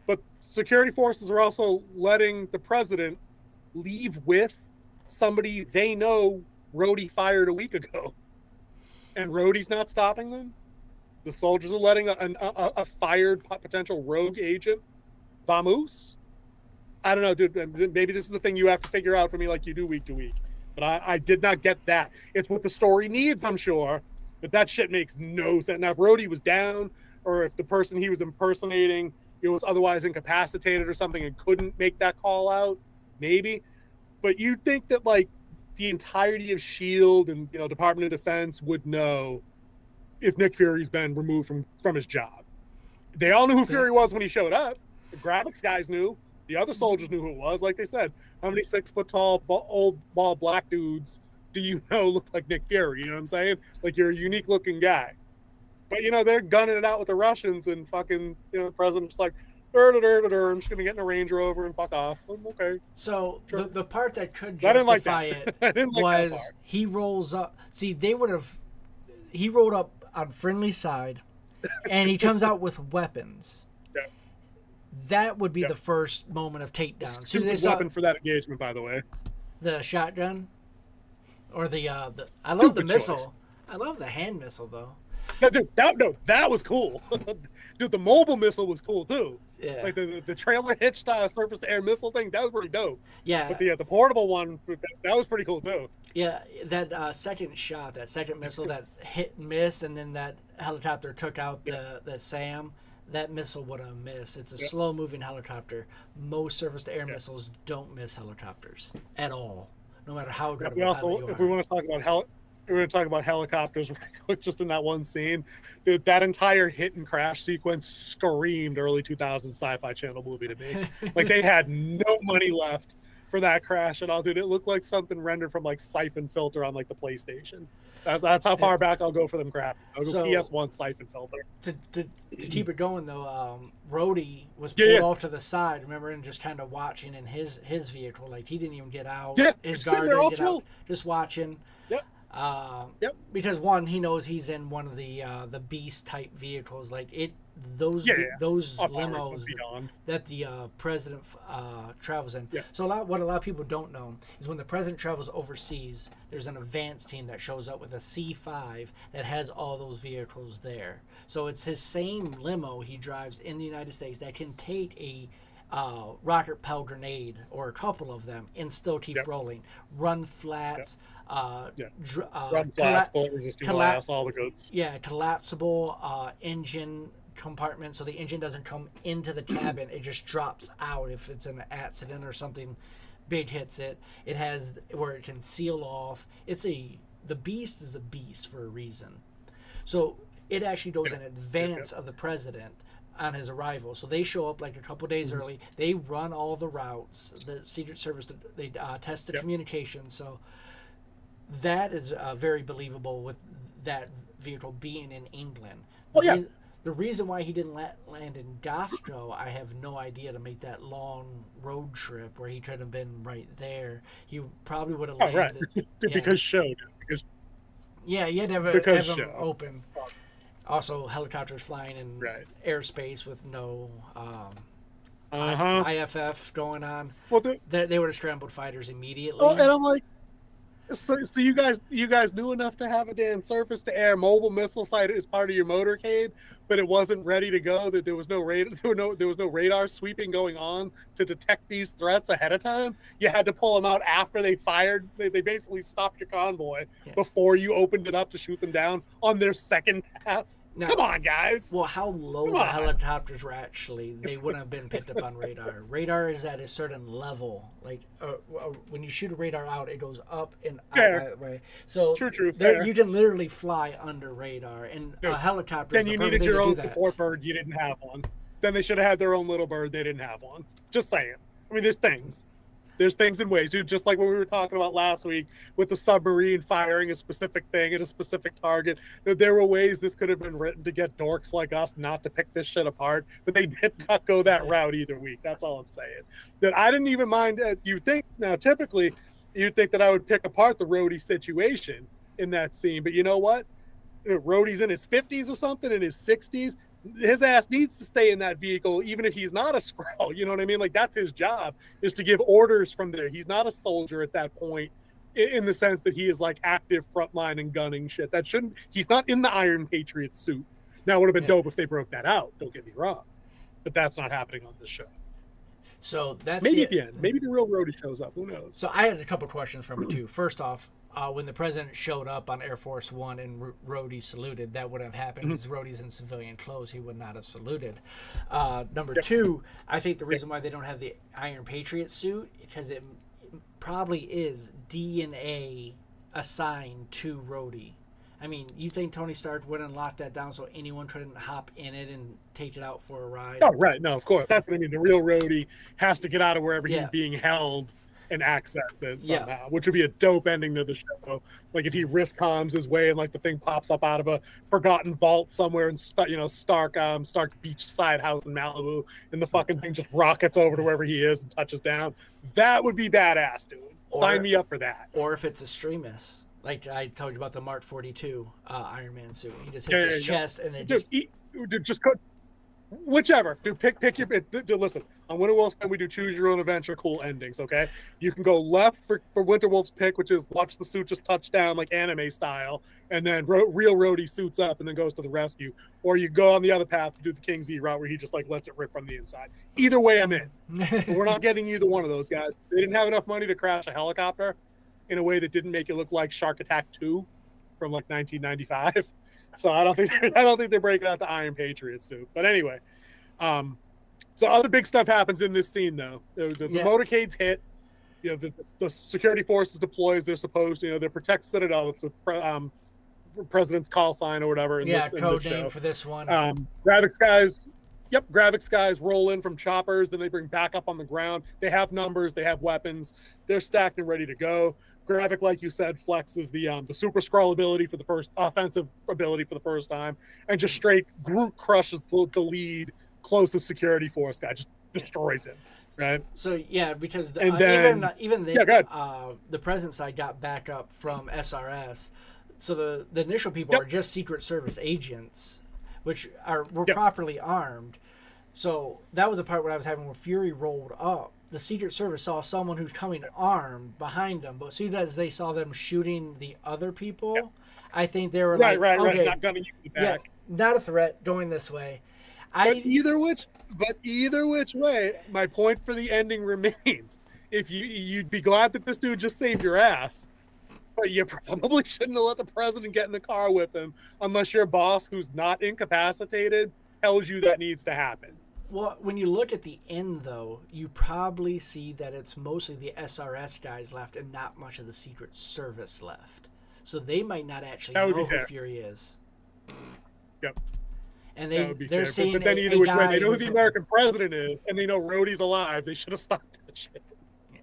A: but security forces are also letting the president leave with somebody they know Rhodey fired a week ago. And Rhodey's not stopping them. The soldiers are letting a fired potential rogue agent vamoose. I don't know, dude. Maybe this is the thing you have to figure out for me like you do week to week. But I did not get that. It's what the story needs, I'm sure. But that shit makes no sense. Now, if Rhodey was down, or if the person he was impersonating was otherwise incapacitated or something and couldn't make that call out, maybe. But you'd think that, like, the entirety of S.H.I.E.L.D. and, Department of Defense would know if Nick Fury's been removed from his job. They all knew who Fury was when he showed up. The graphics guys knew. The other soldiers knew who it was. Like they said, how many 6-foot-tall, old, bald black dudes do you know look like Nick Fury? You know what I'm saying? Like, you're a unique looking guy. But, they're gunning it out with the Russians, and fucking, the president's like, I'm just going to get in a Range Rover and fuck off. Okay.
B: So sure. the part that could justify it was he rolls up. See, he rolled up on friendly side, and he comes out with weapons. Yeah. That would be the first moment of takedown.
A: So they weapon for that engagement, by the way.
B: The shotgun? Or the I love the missile. Choice. I love the hand missile, though.
A: No, dude, that was cool. Dude, the mobile missile was cool too. Yeah. Like the trailer hitched surface to air missile thing, that was pretty dope. Yeah. But the portable one, that was pretty cool too.
B: Yeah, that second shot, that second missile that hit and miss, and then that helicopter took out the SAM. That missile would have missed. It's a slow moving helicopter. Most surface to air missiles don't miss helicopters at all, no matter how good.
A: We also, if we want to talk about we're going to talk about helicopters real quick, just in that one scene. Dude, that entire hit and crash sequence screamed early 2000s Sci-Fi Channel movie to me. Like, they had no money left for that crash at all, dude. It looked like something rendered from, like, Siphon Filter on, like, the PlayStation. That's how far back I'll go for them crap. I'll go PS1 Siphon Filter.
B: To keep it going, though, Rhodey was pulled off to the side, remember, and just kind of watching in his vehicle. Like, he didn't even get out. Yeah, his guard didn't get out. Just watching. Yep. Because one, he knows he's in one of the beast type vehicles. Like, those
A: Yeah, yeah.
B: those
A: Up armored
B: limos
A: and beyond.
B: that the president travels in.
A: Yeah.
B: So what a lot of people don't know is when the president travels overseas, there's an advance team that shows up with a C5 that has all those vehicles there. So it's his same limo he drives in the United States that can take a rocket propelled grenade or a couple of them and still keep
A: Yep.
B: rolling, run flats,
A: Yeah.
B: dr-
A: Run flats, bullet resisting glass, all the goods.
B: yeah, collapsible engine compartment, so the engine doesn't come into the cabin, it just drops out if it's an accident or something big hits it. It has where it can seal off. The beast is a beast for a reason. So it actually goes in advance of the president on his arrival. So they show up like a couple days early. They run all the routes. The Secret Service, they test the communication. So that is very believable with that vehicle being in England. The reason why he didn't land in Glasgow, I have no idea, to make that long road trip where he could have been right there. He probably would have landed.
A: Right. Because showed. Because
B: yeah, you had to have him open. Also, helicopters flying in airspace with no IFF going on.
A: Well,
B: they would have scrambled fighters immediately.
A: Oh, and I'm like, so you guys knew enough to have a damn surface-to-air mobile missile site as part of your motorcade, but it wasn't ready to go. That there was no radar sweeping going on to detect these threats ahead of time. You had to pull them out after they fired. They basically stopped your convoy before you opened it up to shoot them down on their second pass. Now, come on, guys.
B: Well, how low the helicopters were actually, they wouldn't have been picked up on radar. Radar is at a certain level. Like when you shoot a radar out, it goes up and out that way. So
A: true,
B: you can literally fly under radar. And helicopters.
A: Then you needed your own support bird. You didn't have one. Then they should have had their own little bird. They didn't have one. Just saying. I mean, there's things. There's things and ways, dude. Just like what we were talking about last week with the submarine firing a specific thing at a specific target. There were ways this could have been written to get dorks like us not to pick this shit apart, but they did not go that route either week. That's all I'm saying. That I didn't even mind. You think now, typically, you'd think that I would pick apart the Rhodey situation in that scene, but you know what? Rhodey's in his 50s or something, in his 60s. His ass needs to stay in that vehicle, even if he's not a Skrull. You know what I mean? Like, that's his job, is to give orders from there. He's not a soldier at that point, in the sense that he is like active frontline and gunning shit. He's not in the Iron Patriot suit. Now, it would have been dope if they broke that out. Don't get me wrong, but that's not happening on this show.
B: So that's
A: maybe at the end. Maybe the real Rhodey shows up. Who knows?
B: So I had a couple questions from it too. First off, when the president showed up on Air Force One and Rhodey saluted, that would have happened because Rhodey's in civilian clothes. He would not have saluted. Number two, I think the reason why they don't have the Iron Patriot suit because it probably is DNA assigned to Rhodey. I mean, you think Tony Stark wouldn't lock that down so anyone couldn't hop in it and take it out for a ride?
A: Oh, right. No, of course. That's what I mean. The real Rhodey has to get out of wherever he's being held and access it somehow, which would be a dope ending to the show. Like if he risk comms his way and like the thing pops up out of a forgotten vault somewhere in Stark's beachside house in Malibu, and the fucking thing just rockets over to wherever he is and touches down. That would be badass, dude. Sign me up for that.
B: Or if it's extremist. Like I told you about the Mark 42 Iron Man suit. He just hits his chest and it
A: just go. Whichever. Dude, pick your. Dude, listen, on Winter Wolf's time, we do choose your own adventure, cool endings, okay? You can go left for Winter Wolf's pick, which is watch the suit just touch down like anime style, and then real Rhodey suits up and then goes to the rescue. Or you go on the other path to do the King's E route where he just like lets it rip from the inside. Either way, I'm in. But we're not getting either one of those guys. They didn't have enough money to crash a helicopter in a way that didn't make it look like Shark Attack 2 from like 1995. So I don't think they're breaking out the Iron Patriot suit. But anyway, so other big stuff happens in this scene though. The motorcades hit. The security forces deploy as they're supposed to. They protect Citadel. It's the president's call sign or whatever.
B: Code name for this one.
A: Gravix guys roll in from choppers. Then they bring backup on the ground. They have numbers. They have weapons. They're stacked and ready to go. Gravik, like you said, flexes the Super Skrull ability for the first offensive ability for the first time, and just straight Groot crushes the lead closest security force guy, just destroys him. Right.
B: So because even the present side got backup from SRS, so the initial people are just Secret Service agents, which were
A: Yep.
B: properly armed. So that was the part where I was having where Fury rolled up. The Secret Service saw someone who's coming armed behind them, but as soon as they saw them shooting the other people,
A: Yep.
B: I think they were
A: Right,
B: like, okay,
A: not gunning you in the
B: yeah,
A: back.
B: not a threat, going this way.
A: But either which way, my point for the ending remains. If you'd be glad that this dude just saved your ass, but you probably shouldn't have let the president get in the car with him unless your boss, who's not incapacitated, tells you that needs to happen.
B: Well, when you look at the end, though, you probably see that it's mostly the SRS guys left and not much of the Secret Service left. So they might not actually know who Fury is.
A: Yep.
B: And
A: they're
B: seeing
A: but then either which way, they know who the American president is, and they know Rhodey's alive. They should have stopped that shit. Yeah.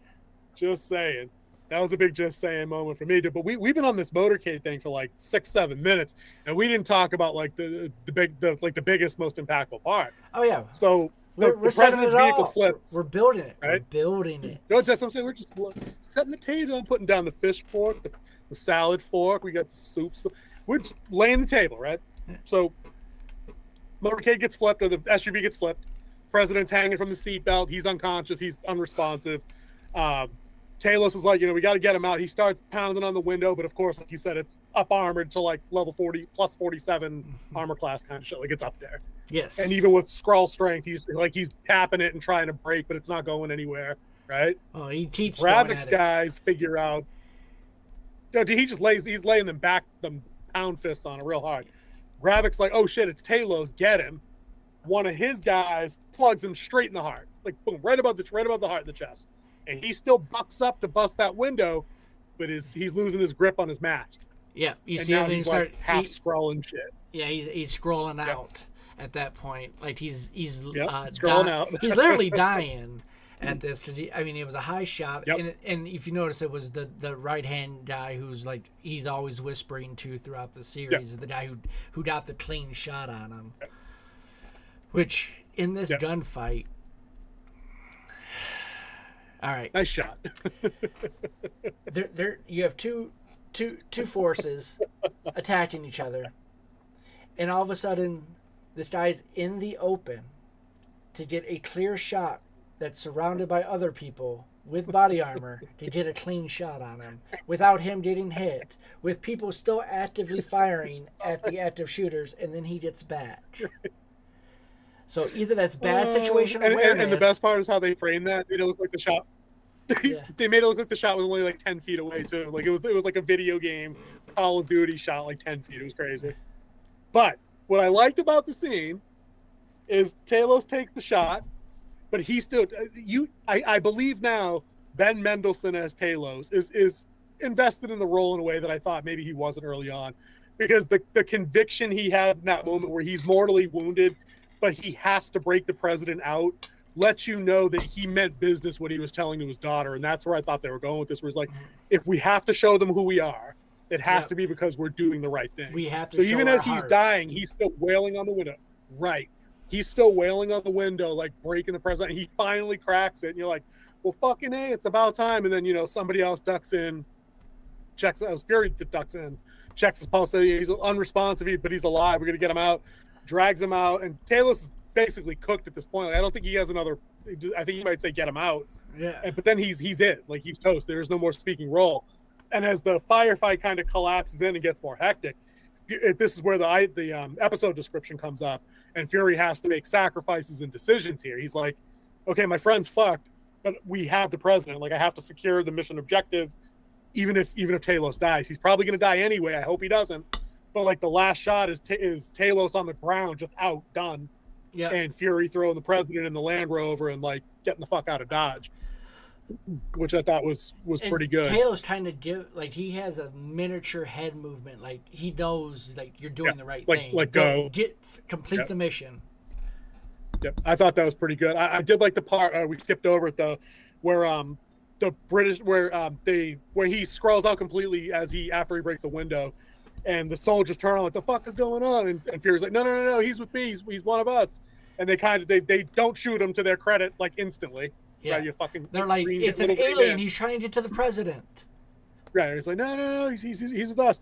A: Just saying. That was a big just saying moment for me, dude. But we've been on this motorcade thing for like 6-7 minutes, and we didn't talk about like the biggest, most impactful part.
B: Oh yeah.
A: So the president's vehicle flips.
B: We're building it.
A: Right?
B: We're building it.
A: No, that's what I'm saying. We're just setting the table, putting down the fish fork, the salad fork. We got the soups. We're just laying the table, right? Yeah. So motorcade gets flipped, or the SUV gets flipped. President's hanging from the seatbelt. He's unconscious. He's unresponsive. Talos is like, we got to get him out. He starts pounding on the window, but of course, like you said, it's up armored to like level 40 plus 47 armor class kind of shit. Like it's up there.
B: Yes.
A: And even with Skrull strength, he's tapping it and trying to break, but it's not going anywhere. Right.
B: Oh, he keeps.
A: Gravik's guys figure out. He's laying them pound fists on it real hard. Gravik's like, oh shit, it's Talos, get him. One of his guys plugs him straight in the heart, like boom, right above the heart and the chest. And he still bucks up to bust that window, but he's losing his grip on his mast.
B: Yeah, you see him
A: like half scrolling shit.
B: Yeah, he's scrolling out at that point. Like he's
A: scrolling out.
B: He's literally dying at this because it was a high shot.
A: Yep.
B: And if you notice, it was the right hand guy who's like he's always whispering to throughout the series. The guy who got the clean shot on him. Yep. Which in this gunfight. All right.
A: Nice shot.
B: there you have two forces attacking each other, and all of a sudden, this guy's in the open to get a clear shot that's surrounded by other people with body armor to get a clean shot on him without him getting hit, with people still actively firing at the active shooters, and then he gets back. So either that's bad situation awareness.
A: And the best part is how they framed that. It looked like the shot. They made it look like the shot was only like 10 feet away too. Like it was like a video game, Call of Duty shot like 10 feet. It was crazy. But what I liked about the scene is Talos takes the shot, but he still I believe now Ben Mendelsohn as Talos is invested in the role in a way that I thought maybe he wasn't early on, because the conviction he has in that moment where he's mortally wounded, but he has to break the president out, lets you know that he meant business what he was telling to his daughter. And that's where I thought they were going with this, was like, if we have to show them who we are, it has to be because we're doing the right thing.
B: We have to.
A: So even as he's dying, he's still wailing on the window. Right. He's still wailing on the window, like breaking the president. And he finally cracks it. And you're like, well, fucking A, it's about time. And then, somebody else ducks in, checks out. Fury ducks in, checks his pulse. He's unresponsive, but he's alive. We're going to get him out. Drags him out, and Talos is basically cooked at this point. Like, I don't think he has another. I think he might say get him out.
B: Yeah.
A: But then he's it. Like he's toast. There is no more speaking role. And as the firefight kind of collapses in and gets more hectic, this is where the episode description comes up, and Fury has to make sacrifices and decisions here. He's like, okay, my friend's fucked, but we have the president. Like I have to secure the mission objective, even if Talos dies. He's probably going to die anyway. I hope he doesn't. But like the last shot is Talos on the ground, just out, done. Yeah. And Fury throwing the president in the Land Rover and like getting the fuck out of Dodge, which I thought was pretty good.
B: Talos kind of he has a miniature head movement, like he knows like you're doing the right thing.
A: Like
B: complete the mission.
A: Yep, I thought that was pretty good. I did like the part we skipped over it though, where the British where he scrolls out completely after he breaks the window. And the soldiers turn on like, the fuck is going on? And Fury's like, no, he's with me. He's one of us. And they they don't shoot him, to their credit, like instantly.
B: Yeah.
A: Right,
B: they're like, it's an alien. He's trying to get to the president.
A: Right. He's like, no, he's with us.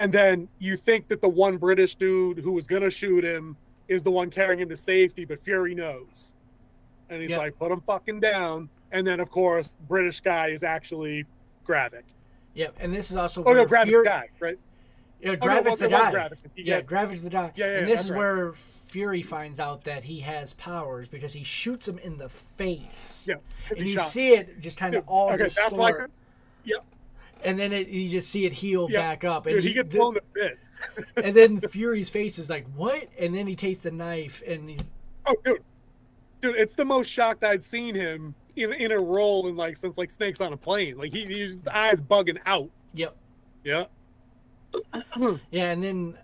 A: And then you think that the one British dude who was going to shoot him is the one carrying him to safety, but Fury knows. And he's like, put him fucking down. And then, of course, British guy is actually Gravik.
B: Yep, and this is also
A: where Gravik's guy, right?
B: Yeah, Gravik's the guy. Gravik's the guy.
A: Yeah,
B: and this is where Fury finds out that he has powers because he shoots him in the face.
A: Yeah,
B: and you see it just kind of all distort.
A: Yep.
B: And then you just see it heal back up. And
A: he gets blown to bits.
B: And then Fury's face is like, what? And then he takes the knife and he's...
A: Oh, dude, it's the most shocked I'd seen him in a role since Snakes on a Plane. Like he eyes bugging out.
B: Yep.
A: Yeah.
B: Yeah, and then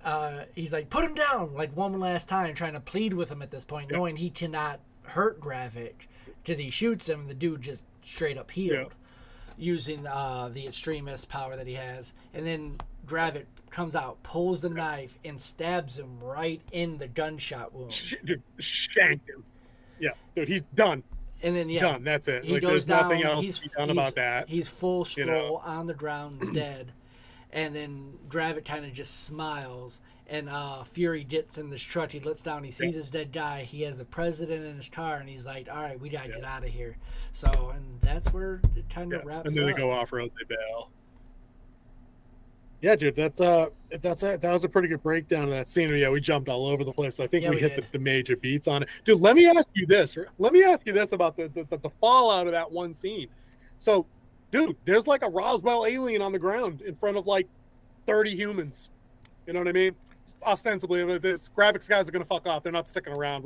B: he's like, put him down, like one last time, trying to plead with him at this point, knowing he cannot hurt Gravik because he shoots him and the dude just straight up healed using the extremist power that he has. And then Gravik comes out, pulls the knife, and stabs him right in the gunshot wound.
A: Dude, shanked him. Yeah, dude, he's done.
B: And then
A: done. That's it.
B: He goes down.
A: Nothing else to be done about that.
B: He's full Skrull on the ground, dead. And then Gravik kind of just smiles, and Fury gets in this truck. He looks down. He sees his dead guy. He has the president in his car, and he's like, "All right, we gotta get out of here." So, and that's where it kind of wraps up.
A: And then they go off road. They bail. Yeah, dude, that was a pretty good breakdown of that scene. Yeah, we jumped all over the place, but I think we hit the major beats on it. Dude, let me ask you this. Let me ask you this about the fallout of that one scene. So, dude, there's like a Roswell alien on the ground in front of 30 humans. You know what I mean? Ostensibly, this Gravik's guys are going to fuck off. They're not sticking around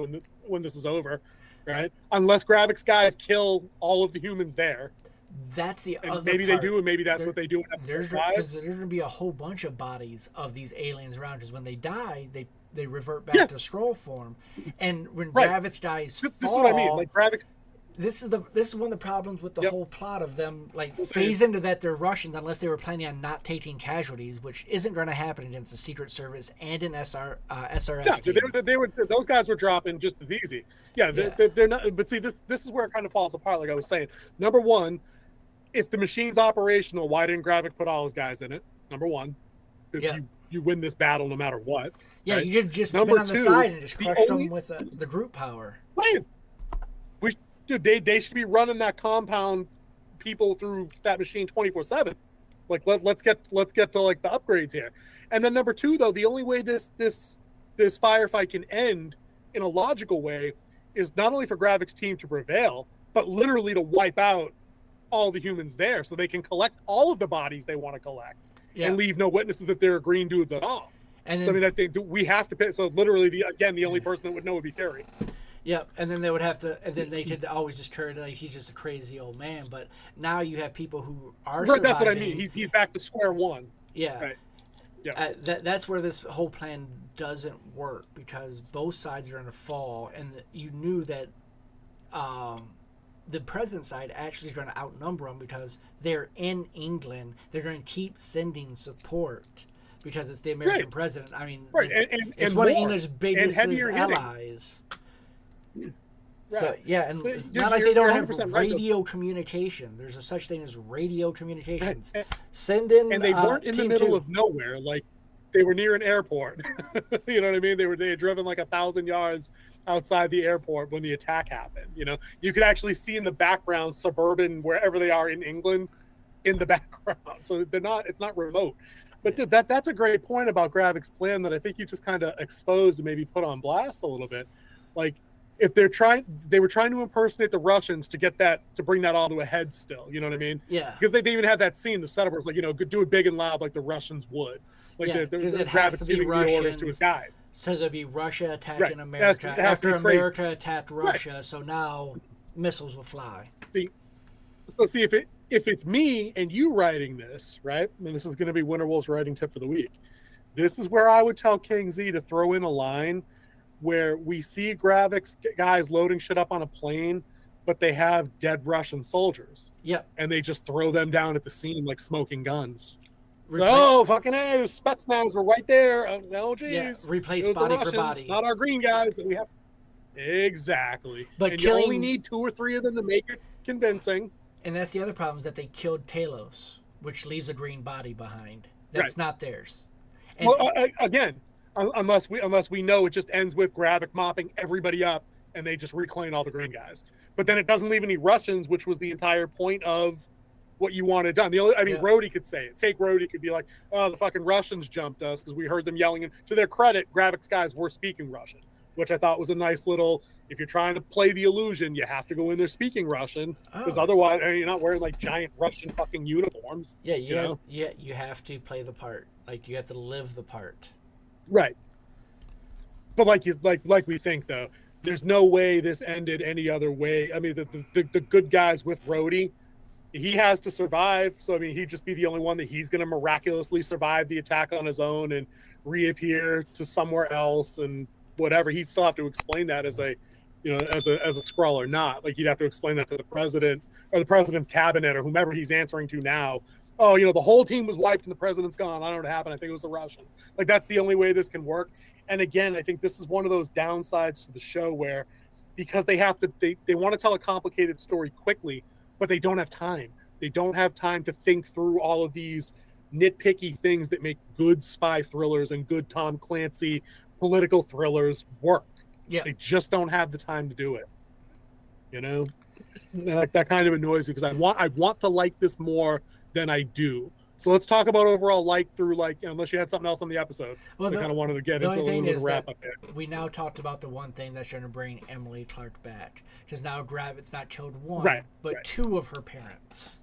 A: when this is over, right? Unless Gravik's guys kill all of the humans there.
B: That's the other
A: maybe
B: part.
A: They do, and maybe that's what they do in
B: episode 5. There's going to be a whole bunch of bodies of these aliens around, because when they die, they revert back to Skrull form. And when Gravik's guys fall... This is what I mean. Gravik... This is one of the problems with the whole plot of them phase into that they're Russians unless they were planning on not taking casualties, which isn't going to happen against the Secret Service and an SRS team.
A: Those guys were dropping just as easy. They're not. But see, this is where it kind of falls apart. Like I was saying, number one, if the machine's operational, why didn't Gravik put all his guys in it? Number one, because you win this battle no matter what.
B: Yeah,
A: right?
B: you could just been on the side and just crushed them with the group power. Dude,
A: they should be running that compound people through that machine 24/7. Let's get to the upgrades here. And then number two, though, the only way this firefight can end in a logical way is not only for Gravik's team to prevail, but literally to wipe out all the humans there, so they can collect all of the bodies they want to collect and leave no witnesses that they're green dudes at all. And then, so I mean, we have to pay. So literally, the only person that would know would be Fury.
B: Yep, and then they would have to, and then they could always just turn it like he's just a crazy old man. But now you have people who are surviving.
A: That's what I mean. He's back to square one.
B: Yeah.
A: Right. Yeah.
B: That's where this whole plan doesn't work, because both sides are going to fall, and you knew that the president's side actually is going to outnumber them because they're in England. They're going to keep sending support because it's the American president. I mean, it's one of England's biggest allies. So and it's not like they don't have radio communication. There's a such thing as radio communications. Send in,
A: and they weren't in the middle of nowhere. Like, they were near an airport. You know what I mean? They had driven 1,000 yards outside the airport when the attack happened. You know, you could actually see in the background suburban, wherever they are in England, in the background. So it's not remote. But dude, that's a great point about Gravik's plan that I think you just kind of exposed and maybe put on blast a little bit. Like, if they were trying to impersonate the Russians to bring that all to a head still, you know what I mean?
B: Yeah.
A: Because they even had that scene, the setup was do it big and loud like the Russians would.
B: Because it has to be Russians.
A: To his guys.
B: So it'd be Russia attacking America after America attacked Russia. So now missiles will fly.
A: See, if it's me and you writing this, right? And this is going to be Winterwolf's writing tip for the week. This is where I would tell King Z to throw in a line where we see Gravik's guys loading shit up on a plane, but they have dead Russian soldiers.
B: Yep.
A: And they just throw them down at the scene like smoking guns. Fucking hey, Spetsnaz were right there. Oh, geez.
B: Yeah, replace body for body.
A: Not our green guys that we have. Exactly.
B: But
A: you only need 2 or 3 of them to make it convincing.
B: And that's the other problem, is that they killed Talos, which leaves a green body behind. That's not theirs. And
A: well, again, unless we know it just ends with Gravik mopping everybody up and they just reclaim all the green guys. But then it doesn't leave any Russians, which was the entire point of what you wanted done. Rhodey could say it. Fake Rhodey could be like, "Oh, the fucking Russians jumped us because we heard them yelling." And to their credit, Gravik's guys were speaking Russian, which I thought was a nice little. If you're trying to play the illusion, you have to go in there speaking Russian because otherwise, you're not wearing like giant Russian fucking uniforms.
B: Yeah, you have to play the part. Like you have to live the part.
A: Right. But like we think though, there's no way this ended any other way. I mean, the good guys with Rhodey, he has to survive. So I mean, he'd just be the only one that he's going to miraculously survive the attack on his own and reappear to somewhere else and whatever. He'd still have to explain that as a Skrull or not. Like he'd have to explain that to the president or the president's cabinet or whomever he's answering to now. Oh, the whole team was wiped and the president's gone. I don't know what happened. I think it was the Russian. Like that's the only way this can work. And again, I think this is one of those downsides to the show where, because they have to, they want to tell a complicated story quickly, but they don't have time. They don't have time to think through all of these nitpicky things that make good spy thrillers and good Tom Clancy political thrillers work.
B: Yeah.
A: They just don't have the time to do it. That kind of annoys me because I want to like this more than I do. So let's talk about overall like through unless you had something else on the episode. Well, I kind of wanted to get into a little bit of wrap up there.
B: We now talked about the one thing that's going to bring Emily Clark back because now Gravik's not killed one, but two of her parents.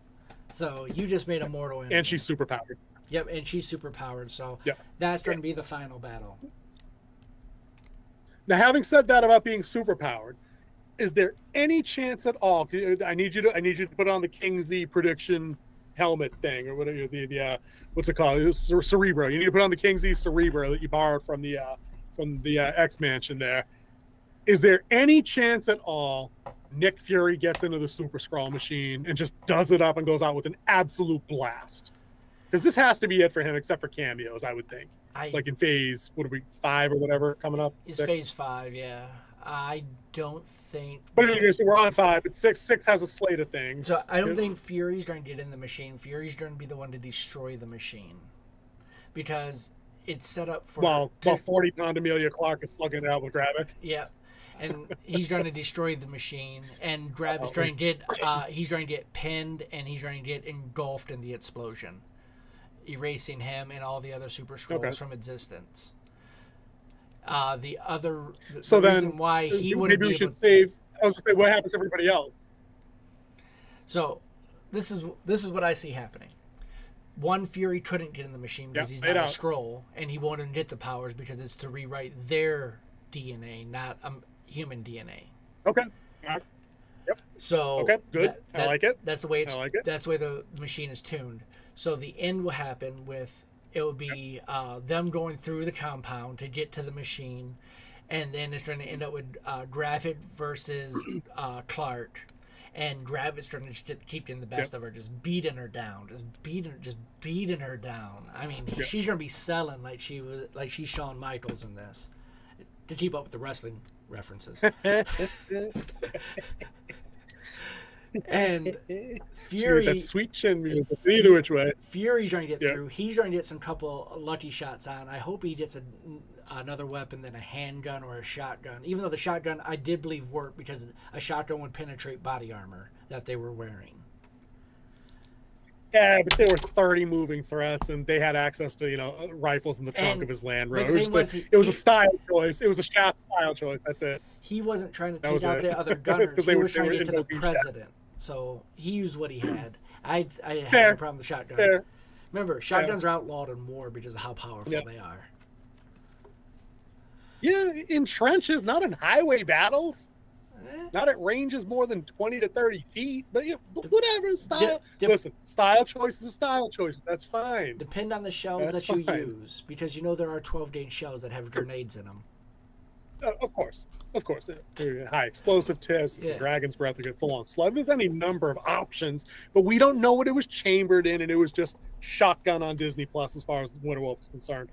B: So you just made a mortal enemy.
A: And she's super powered.
B: Yep, and she's super powered. So that's going to be the final battle.
A: Now, having said that about being super powered, is there any chance at all? I need you to put on the King Z prediction helmet thing or whatever the what's it called? It's Cerebro. You need to put on the King Z Cerebro that you borrowed from the X Mansion there. Is there any chance at all Nick Fury gets into the Super Skrull machine and just does it up and goes out with an absolute blast? Because this has to be it for him, except for cameos, I would think. Like in phase, 5 or whatever coming up?
B: It's 6? Phase 5, yeah. I don't think...
A: But so we're on 5, but 6 has a slate of things.
B: So I don't think Fury's going to get in the machine. Fury's going to be the one to destroy the machine. Because it's set up for...
A: Well, 40-pound Amelia Clark is slugging it out with Gravik.
B: Yeah. And he's going to destroy the machine. And Gravik's going to get... he's going to get pinned, and he's going to get engulfed in the explosion, erasing him and all the other Super Skrulls from existence. The reason why he wouldn't
A: maybe we should save. I was going to say, what happens to everybody else?
B: So, this is what I see happening. One, Fury couldn't get in the machine because he's not a Skrull, and he won't get the powers because it's to rewrite their DNA, not human DNA.
A: Okay. Yep.
B: So
A: okay, good. I like it.
B: That's the way that's the way the machine is tuned. So the end will happen with it will be them going through the compound to get to the machine, and then it's going to end up with Gravik versus Clark, and Gravik's going to keep getting the best of her, just beating her down, just beating her down. I mean, she's going to be selling like she's Shawn Michaels in this, to keep up with the wrestling references. And Fury,
A: that sweet chin music, either which way.
B: Fury's going to get through. He's going to get some couple lucky shots on. I hope he gets another weapon than a handgun or a shotgun. Even though the shotgun, I did believe worked because a shotgun would penetrate body armor that they were wearing.
A: Yeah, but there were 30 moving threats, and they had access to rifles in the trunk of his Land Rover. It was a style choice. It was a Shaft style choice. That's it.
B: He wasn't trying to take out the other gunners. He was trying to get to the president. So he used what he had. I had no problem with the shotgun.
A: Fair.
B: Remember, shotguns are outlawed in war because of how powerful they are.
A: Yeah, in trenches, not in highway battles. Not at ranges more than 20 to 30 feet. But whatever. Style. Listen, style choices is style choices. That's fine.
B: Depend on the shells that you use. Because there are 12-gauge shells that have grenades in them.
A: Of course. High explosive tips, Dragon's Breath to get full on slug. There's any number of options, but we don't know what it was chambered in, and it was just shotgun on Disney Plus as far as Winter Wolf is concerned.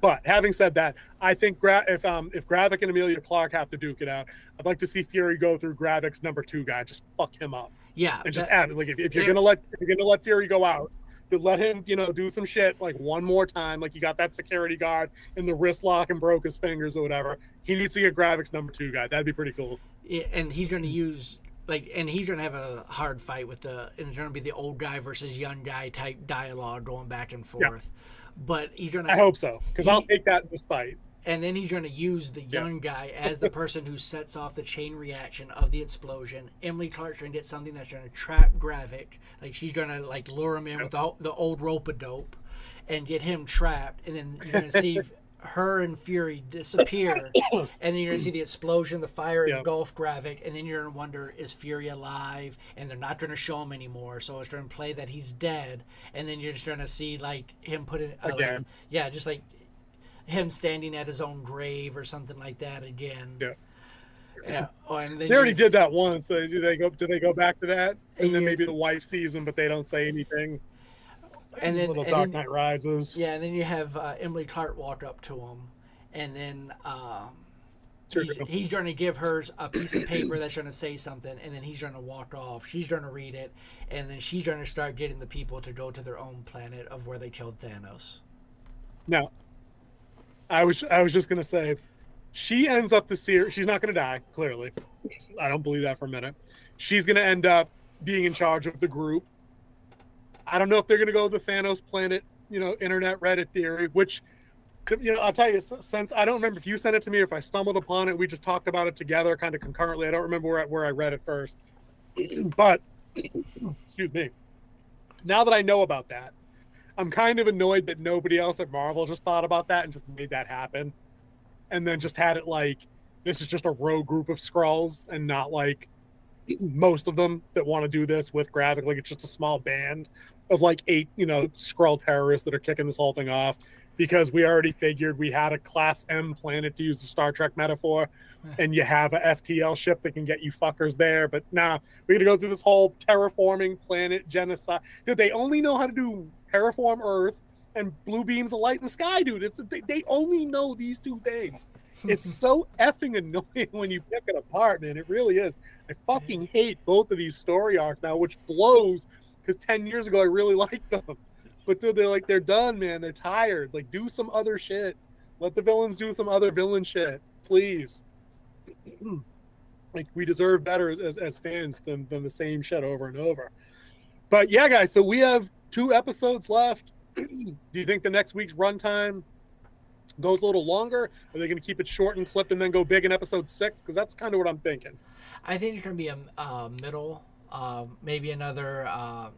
A: But having said that, I think if Gravik and Amelia Clark have to duke it out, I'd like to see Fury go through Gravik's number 2 guy, just fuck him up.
B: Yeah,
A: and just add if you're gonna let Fury go out, to let him, do some shit like one more time. Like you got that security guard in the wrist lock and broke his fingers or whatever. He needs to get graphics number 2 guy. That'd be pretty cool.
B: Yeah, and he's going to use and he's going to have a hard fight with and it's going to be the old guy versus young guy type dialogue going back and forth. Yeah. But he's going to.
A: I hope so, because I'll take that in this fight.
B: And then he's going to use the young guy as the person who sets off the chain reaction of the explosion. Emily Clark's going to get something that's going to trap Gravik. Like, she's going to, like, lure him in with the old rope-a-dope and get him trapped. And then you're going to see her and Fury disappear. And then you're going to see the explosion, the fire engulf Gravik. And then you're going to wonder, is Fury alive? And they're not going to show him anymore. So it's going to play that he's dead. And then you're just going to see, like, him put it...
A: again.
B: just like... him standing at his own grave or something like that again. Yeah. Oh, and then
A: they already did that once. So do they go back to that? And then maybe the wife sees him, but they don't say anything.
B: And then
A: Dark Knight Rises.
B: Yeah, and then you have Emily Clark walk up to him, and then he's going to give her a piece of paper that's going to say something, and then he's going to walk off. She's going to read it, and then she's going to start getting the people to go to their own planet of where they killed Thanos.
A: Now, I was just gonna say, she ends up the series. She's not gonna die. Clearly, I don't believe that for a minute. She's gonna end up being in charge of the group. I don't know if they're gonna go the Thanos planet, internet Reddit theory. Which, I'll tell you, since I don't remember if you sent it to me or if I stumbled upon it. We just talked about it together, kind of concurrently. I don't remember where I read it first. But excuse me. Now that I know about that, I'm kind of annoyed that nobody else at Marvel just thought about that and just made that happen. And then just had it like, this is just a rogue group of Skrulls and not like most of them that want to do this with Gravik. Like it's just a small band of like 8, Skrull terrorists that are kicking this whole thing off because we already figured we had a Class M planet, to use the Star Trek metaphor, and you have a FTL ship that can get you fuckers there. But nah, we're going to go through this whole terraforming planet genocide. Did they only know how to do terraform Earth and blue beams of light in the sky, dude? They only know these 2 things. It's so effing annoying when you pick it apart, man. It really is. I fucking hate both of these story arcs now, which blows because 10 years ago I really liked them. But dude, they're done, man. They're tired. Like, do some other shit. Let the villains do some other villain shit, please. Like, we deserve better as fans than the same shit over and over. But yeah, guys, so we have 2 episodes left. Do you think the next week's runtime goes a little longer? Are they going to keep it short and clipped and then go big in episode 6? Because that's kind of what I'm thinking.
B: I think it's going to be a middle, maybe another, I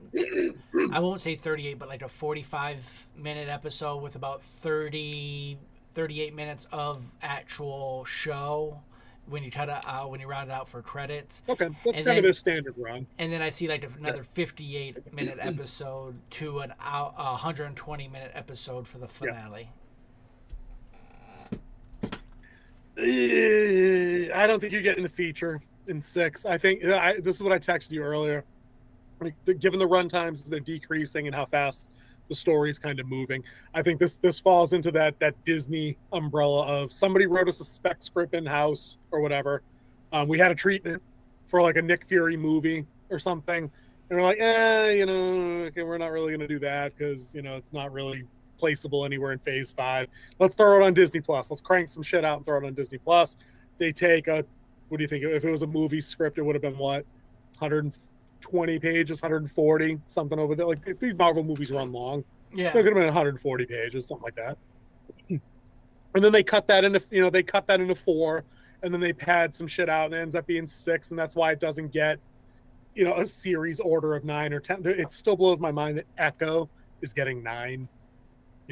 B: won't say 38, but like a 45-minute episode with about 38 minutes of actual show when you when you round it out for credits.
A: Okay, that's kind of their standard run.
B: And then I see like another 58-minute episode to a 120-minute episode for the finale.
A: I don't think you're getting the feature in 6. I think this is what I texted you earlier. Like, given the run times, they're decreasing and how fast the story is kind of moving. I think this falls into that Disney umbrella of somebody wrote us a spec script in-house or whatever. We had a treatment for like a Nick Fury movie or something. And we're like, okay, we're not really going to do that because, it's not really placeable anywhere in Phase 5. Let's throw it on Disney Plus. Let's crank some shit out and throw it on Disney Plus. They take what do you think? If it was a movie script, it would have been what? 120 pages, 140, something over there. Like, these Marvel movies run long.
B: Yeah.
A: So it could have been 140 pages, something like that. And then they cut that into 4, and then they pad some shit out and it ends up being 6, and that's why it doesn't get, a series order of 9 or 10. It still blows my mind that Echo is getting 9.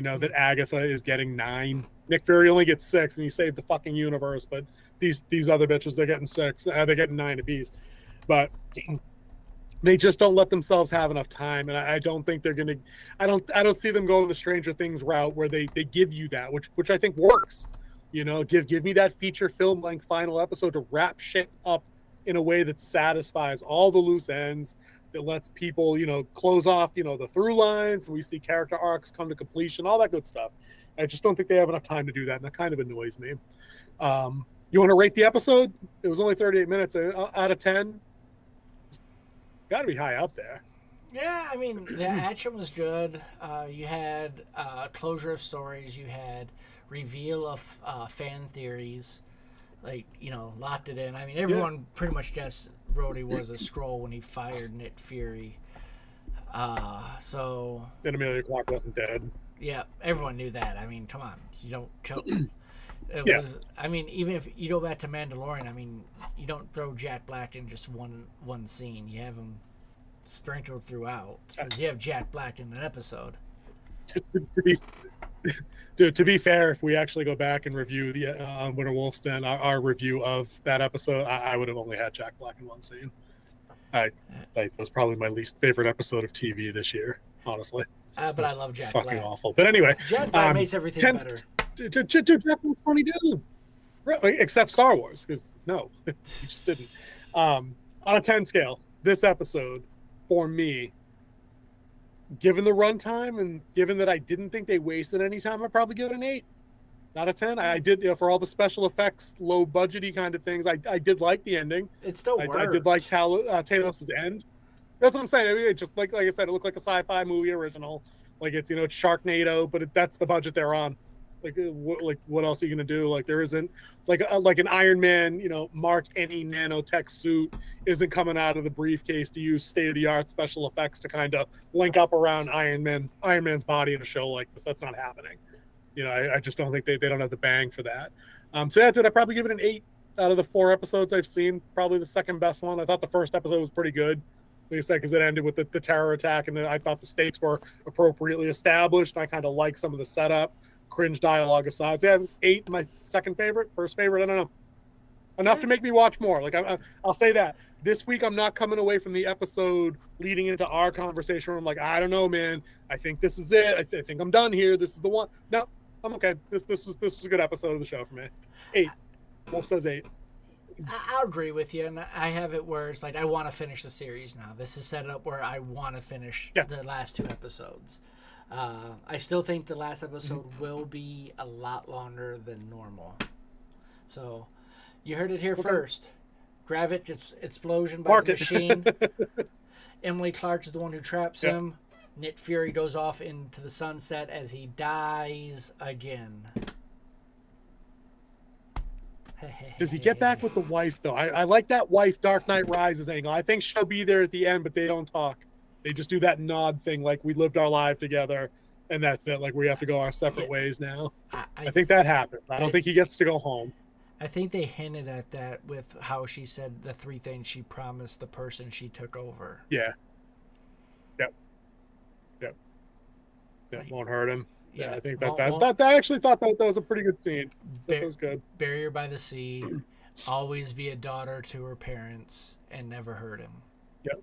A: That Agatha is getting 9. Nick Fury only gets 6, and he saved the fucking universe. But these other bitches, they're getting 6. They're getting 9 apiece. But they just don't let themselves have enough time, and I don't think they're gonna. I don't see them going the Stranger Things route where they give you that, which I think works. Give me that feature film length final episode to wrap shit up in a way that satisfies all the loose ends. That lets people, close off, the through lines. We see character arcs come to completion, all that good stuff. I just don't think they have enough time to do that, and that kind of annoys me. You want to rate the episode? It was only 38 minutes. Out of 10, got to be high up there.
B: Yeah, I mean, the action was good. You had closure of stories. You had reveal of fan theories. Like, locked it in. I mean,
A: Yeah.
B: everyone pretty much guessed Rhodey was a Skrull when he fired Nick Fury. So
A: And Amelia Clark wasn't dead.
B: yeah, everyone knew that. I mean, come on, you don't kill. It
A: Yeah.
B: was. I mean, even if you go back to Mandalorian, I mean, you don't throw Jack Black in just one scene. You have him sprinkled throughout. 'Cause you have Jack Black in an episode.
A: To be to be fair, if we actually go back and review the Winter Wolf's Den, our review of that episode, I would have only had Jack Black in one scene. That was probably my least favorite episode of TV this year, honestly.
B: But I love Jack
A: fucking
B: Black.
A: awful. But anyway,
B: Jack Black makes everything better.
A: Jack Black's funny dude. Except Star Wars, because no, he just didn't. On a 10 scale, this episode, for me, given the runtime and given that I didn't think they wasted any time, I'd probably give it an 8 out of 10. I did, for all the special effects, low budgety kind of things, I did like the ending.
B: It still worked.
A: I did like Talos' end. That's what I'm saying. I mean, it just like I said, it looked like a sci-fi movie original. Like it's it's Sharknado, but that's the budget they're on. Like what else are you gonna do? Like there isn't like an Iron Man, Mark any nanotech suit isn't coming out of the briefcase to use state-of-the-art special effects to kind of link up around Iron Man's body in a show like this. That's not happening. I just don't think they don't have the bang for that. So yeah, dude, I'd probably give it an 8 out of the 4 episodes I've seen. Probably the second best one. I thought the first episode was pretty good. Like I said, because it ended with the terror attack, and I thought the stakes were appropriately established. I kind of like some of the setup, cringe dialogue aside. So yeah, it was 8, my second favorite. First favorite, I don't know. Enough to make me watch more. Like I'll say that this week, I'm not coming away from the episode leading into our conversation where I'm like, I don't know, man. I think this is it. I think I'm done here. This is the one. No, I'm okay. This was a good episode of the show for me. 8. Wolf says 8.
B: I'll agree with you, and I have it where it's like I want to finish the series now. This is set up where I want to finish the last 2 episodes. I still think the last episode will be a lot longer than normal. So, you heard it here first. Gravit explosion by the machine. Emily Clark is the one who traps him. Nick Fury goes off into the sunset as he dies again.
A: Does he get back with the wife, though? I like that wife Dark Knight Rises angle. I think she'll be there at the end, but they don't talk. They just do that nod thing like we lived our life together, and that's it. Like we have to go our separate ways now. I think that happens. I don't think he gets to go home.
B: I think they hinted at that with how she said the 3 things she promised the person she took over.
A: Yeah. Yep. Won't hurt him. Yeah, I think that I actually thought that was a pretty good scene. That was good.
B: Bury her by the sea, always be a daughter to her parents, and never hurt him.
A: Yep.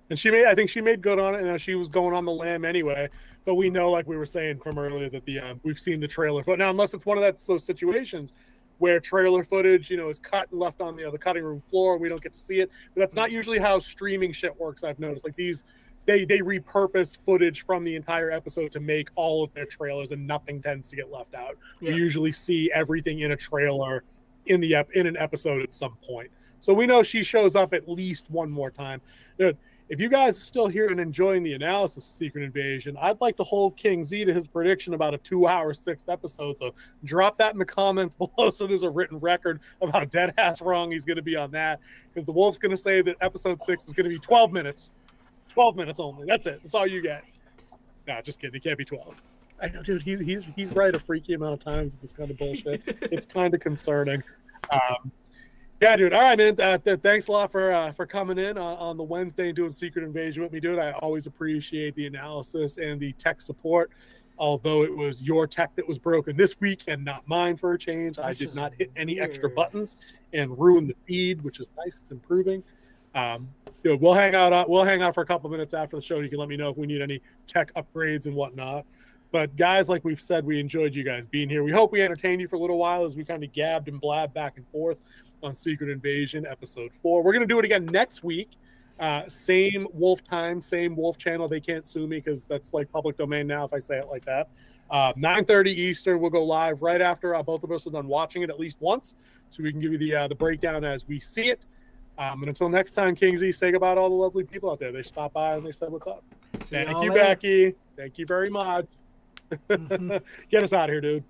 A: And I think she made good on it, and she was going on the lamb anyway. But we know, like we were saying from earlier, that we've seen the trailer. But now, unless it's one of those situations where trailer footage, is cut and left on the cutting room floor, we don't get to see it. But that's not usually how streaming shit works. I've noticed, like these. They repurpose footage from the entire episode to make all of their trailers, and nothing tends to get left out. Yeah. We usually see everything in a trailer in an episode at some point. So we know she shows up at least one more time. Dude, if you guys are still here and enjoying the analysis of Secret Invasion, I'd like to hold King Z to his prediction about a 2-hour 6th episode. So drop that in the comments below so there's a written record of how dead ass wrong he's going to be on that. Because the Wolf's going to say that episode 6 is going to be 12 minutes. 12 minutes only. That's it. That's all you get. Nah, just kidding. It can't be 12. I know, dude. He's right a freaky amount of times with this kind of bullshit. It's kind of concerning. Yeah, dude. All right, man. Thanks a lot for coming in on the Wednesday and doing Secret Invasion with me, dude. I always appreciate the analysis and the tech support. Although it was your tech that was broken this week and not mine for a change. I did not hit any extra buttons and ruin the feed, which is nice. It's improving. Dude, we'll hang out for a couple minutes after the show. You can let me know if we need any tech upgrades and whatnot. But guys, like we've said, we enjoyed you guys being here. We hope we entertained you for a little while as we kind of gabbed and blabbed back and forth on Secret Invasion episode 4. We're going to do it again next week. Same Wolf time, same Wolf channel. They can't sue me because that's like public domain now if I say it like that. 9:30 Eastern, we'll go live right after both of us are done watching it at least once, so we can give you the breakdown as we see it. And until next time, Kingsley, say goodbye to all the lovely people out there. They stopped by and they said what's up.
B: See
A: Thank
B: y'all
A: you,
B: later.
A: Becky. Thank you very much. Get us out of here, dude.